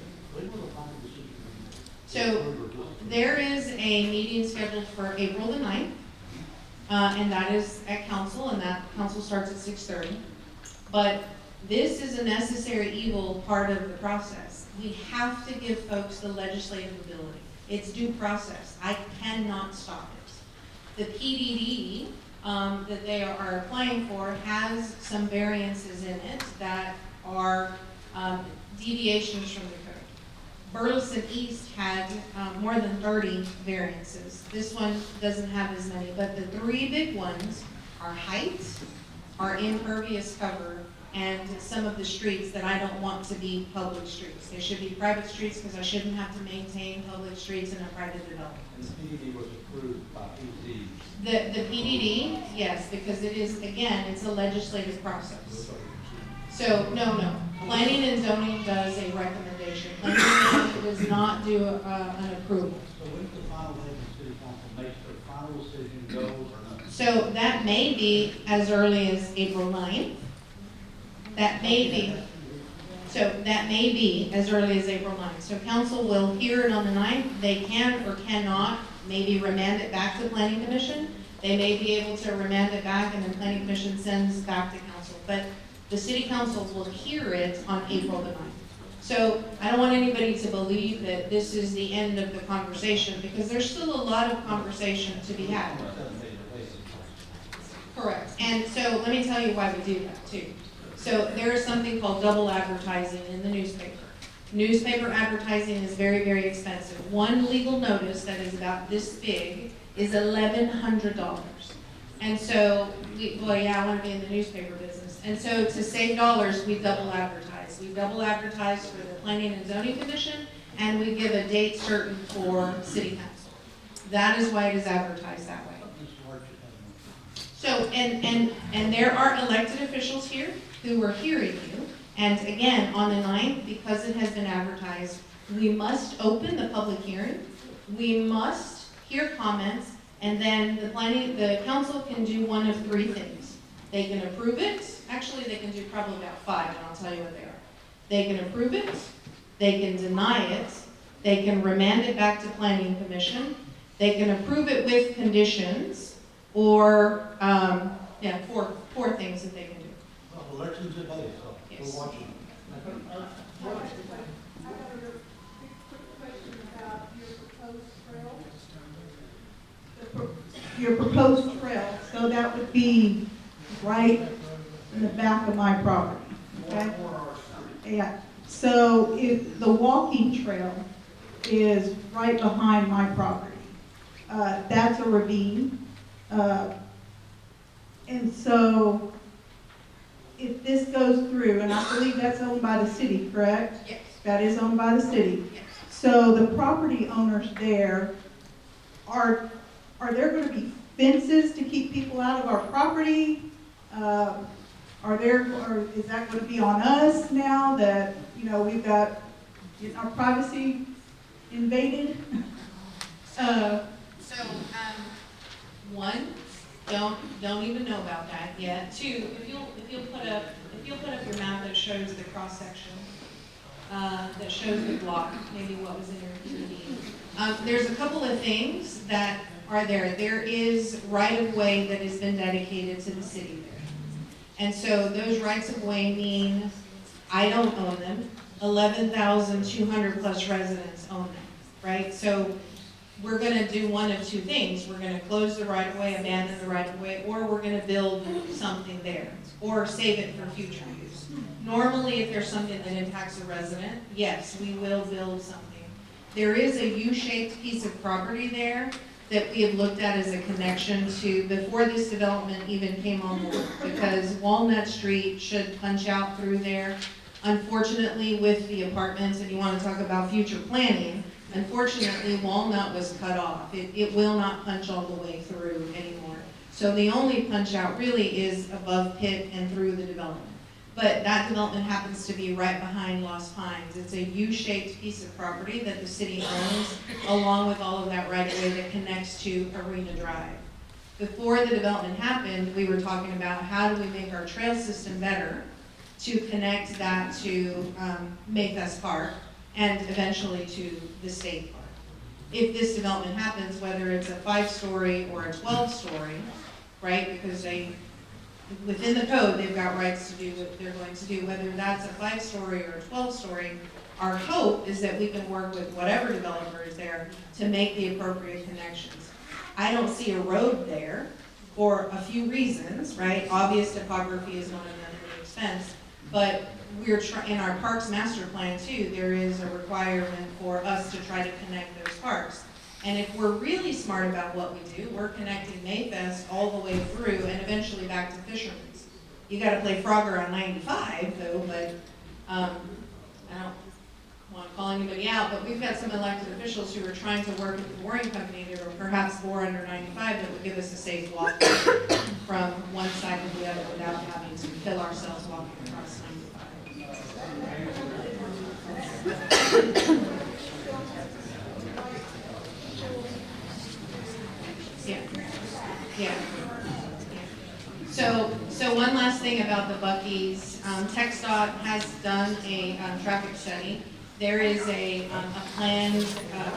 So there is a meeting scheduled for April the 9th, and that is at council, and that council starts at 6:30. But this is a necessary evil part of the process. We have to give folks the legislative ability. It's due process. I cannot stop it. The PDD that they are applying for has some variances in it that are deviations from the code. Burleson East had more than 30 variances. This one doesn't have as many, but the 3 big ones are height, are impervious cover, and some of the streets that I don't want to be public streets. They should be private streets because I shouldn't have to maintain public streets in a private development. And the PDD was approved by PD. The PDD, yes, because it is, again, it's a legislative process. So, no. Planning and zoning does a recommendation. Planning and zoning does not do an approval. So when's the final day the city council makes their final decision, goes or not? So that may be as early as April 9th. That may be. So that may be as early as April 9th. So council will hear it on the 9th. They can or cannot maybe remand it back to planning commission. They may be able to remand it back and then planning commission sends back to council. But the city council will hear it on April the 9th. So I don't want anybody to believe that this is the end of the conversation because there's still a lot of conversation to be had. Correct. And so let me tell you why we do that too. So there is something called double advertising in the newspaper. Newspaper advertising is very, very expensive. One legal notice that is about this big is $1,100. And so, I want to be in the newspaper business. And so to save dollars, we double advertise. We double advertise for the Planning and Zoning Commission, and we give a date certain for City Council. That is why it is advertised that way. So, and there are elected officials here who are hearing you. And again, on the 9th, because it has been advertised, we must open the public hearing. We must hear comments, and then the council can do one of 3 things. They can approve it. Actually, they can do probably about 5, and I'll tell you what they are. They can approve it. They can deny it. They can remand it back to Planning Commission. They can approve it with conditions, or, 4 things that they can do. Well, elections today, so Yes. we're watching. Your proposed trail, so that would be right in the back of my property, okay? Yeah, so if the walking trail is right behind my property, that's a ravine. And so if this goes through, and I believe that's owned by the city, correct? Yes. That is owned by the city. Yes. So the property owners there, are there going to be fences to keep people out of our property? Or is that going to be on us now that, you know, we've got our privacy invaded? One, don't even know about that yet. Two, if you'll put up your map that shows the cross section, that shows the block, maybe what was in your community. There's a couple of things that are there. There is right-of-way that has been dedicated to the city there. And so those rights-of-way mean I don't own them. 11,200 plus residents own them, right? So we're going to do one of two things. We're going to close the right-of-way, abandon the right-of-way, or we're going to build something there, or save it for future use. Normally, if there's something that impacts a resident, yes, we will build something. There is a U-shaped piece of property there that we have looked at as a connection to, before this development even came on board, because Walnut Street should punch out through there. Unfortunately, with the apartments, and you want to talk about future planning, unfortunately, Walnut was cut off. It will not punch all the way through anymore. So the only punch out really is above Pitt and through the development. But that development happens to be right behind Lost Pines. It's a U-shaped piece of property that the city owns, along with all of that right-of-way that connects to Arena Drive. Before the development happened, we were talking about how do we make our trail system better to connect that to Mayfest Park and eventually to the state park. If this development happens, whether it's a 5-story or a 12-story, right, because within the code, they've got rights to do what they're going to do, whether that's a 5-story or a 12-story, our hope is that we can work with whatever developer is there to make the appropriate connections. I don't see a road there for a few reasons, right? Obvious topography is one of them, and the expense, but we're in our parks master plan too, there is a requirement for us to try to connect those parks. And if we're really smart about what we do, we're connecting Mayfest all the way through and eventually back to Fisherman's. You gotta play Frogger on 95 though, but I don't want to call anybody out, but we've got some elected officials who are trying to work with the mooring company to perhaps bore under 95 that would give us a safe walk from one side to the other without having to kill ourselves walking across 95. Yeah. So one last thing about the Buc-ee's. TxDOT has done a traffic study. There is a planned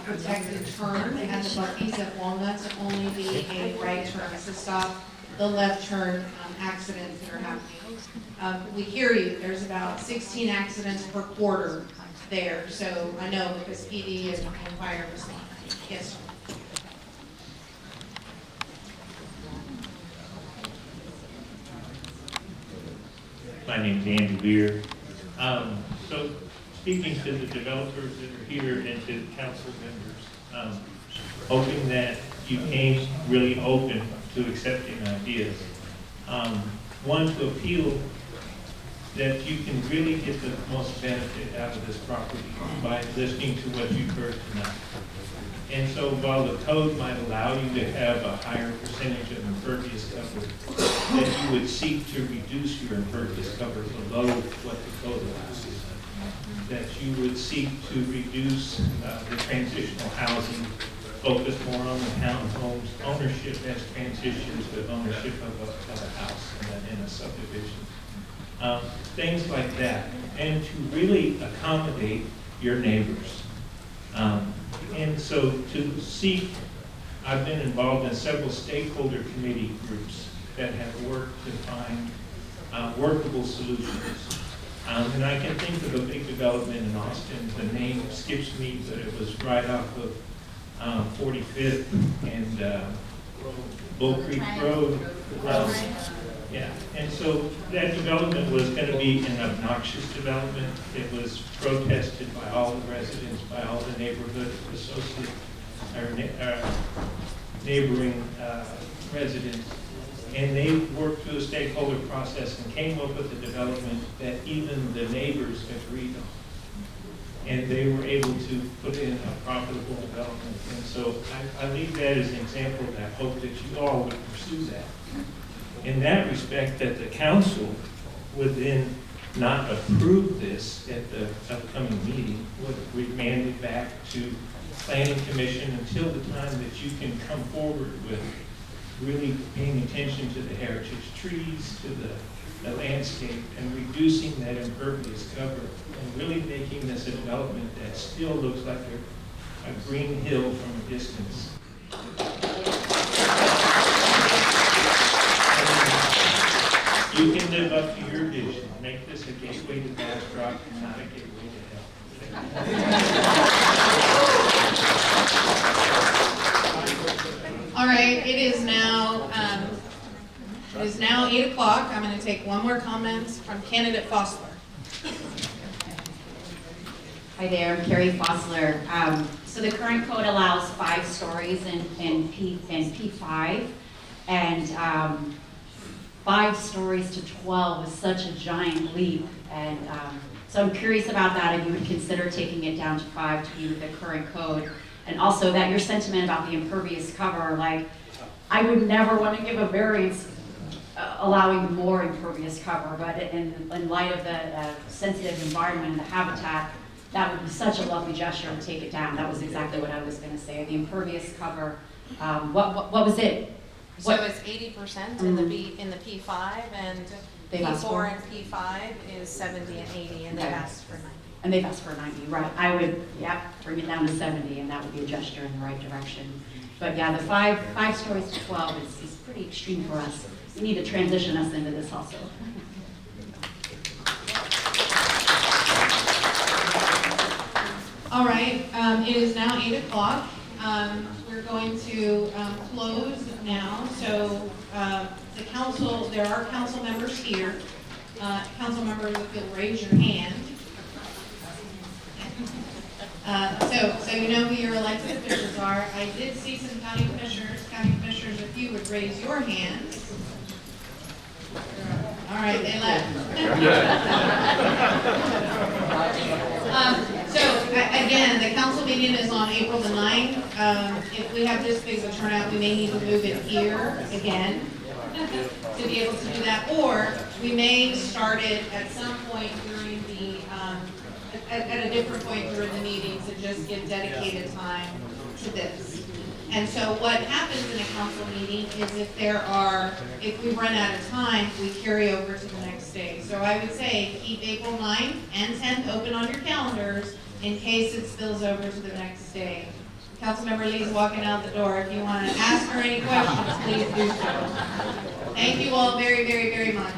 protected turn at the Buc-ee's at Walnut to only be a right turn to stop the left turn accidents that are happening. We hear you. There's about 16 accidents per quarter there. So I know because PD and fire respond. Yes, sir. My name's Andy Lear. So speaking to the developers that are here and to the council members, hoping that you came really open to accepting ideas. One, to appeal that you can really get the most benefit out of this property by listening to what you've heard tonight. And so while the code might allow you to have a higher percentage of impervious cover, that you would seek to reduce your impervious cover below what the code allows. That you would seek to reduce the transitional housing, focus more on the townhomes, ownership as transitions with ownership of a house in a subdivision. Things like that. And to really accommodate your neighbors. And so to seek, I've been involved in several stakeholder committee groups that have worked to find workable solutions. And I can think of a big development in Austin. The name skips me, but it was right off of 45th and Bull Creek Road. Yeah, and so that development was going to be an obnoxious development. It was protested by all the residents, by all the neighborhood associates, or neighboring residents. And they worked through a stakeholder process and came up with a development that even the neighbors agreed on. And they were able to put in a profitable development. And so I I leave that as an example, and I hope that you all would pursue that. In that respect, that the council would then not approve this at the upcoming meeting, would remand it back to planning commission until the time that you can come forward with really paying attention to the heritage trees, to the landscape, and reducing that impervious cover, and really making this a development that still looks like a green hill from a distance. You can live up to your vision. Make this a gateway to Bastrop, not a gateway to hell. All right, it is now 8 o'clock. I'm going to take one more comment from candidate Fossler. Hi there, Carrie Fossler. So the current code allows 5 stories in P5, and 5 stories to 12 is such a giant leap. And so I'm curious about that, if you would consider taking it down to 5 to be with the current code. And also that your sentiment about the impervious cover, like, I would never want to give a variance allowing more impervious cover, but in light of the sensitive environment and the habitat, that would be such a lovely gesture to take it down. That was exactly what I was going to say. The impervious cover, what was it? So it's 80% in the P5, and P4 and P5 is 70 and 80, and they've asked for 90. And they've asked for 90, right? I would, bring it down to 70, and that would be a gesture in the right direction. But yeah, the 5 stories to 12 is pretty extreme for us. We need to transition us into this also. All right, it is now 8 o'clock. We're going to close now. So the council, there are council members here. Council members, if you'll raise your hand. So you know who your elected officials are. I did see some county commissioners. County commissioners, if you would raise your hands. All right, they left. So again, the council meeting is on April the 9th. If we have this big of a turnout, we may need to move it here again to be able to do that, or we may start it at some point during the at a different point during the meetings and just give dedicated time to this. And so what happens in a council meeting is if we run out of time, we carry over to the next day. So I would say keep April 9th and 10th open on your calendars in case it spills over to the next day. Councilmember Lee's walking out the door. If you want to ask her any questions, please do so. Thank you all very, very, very much.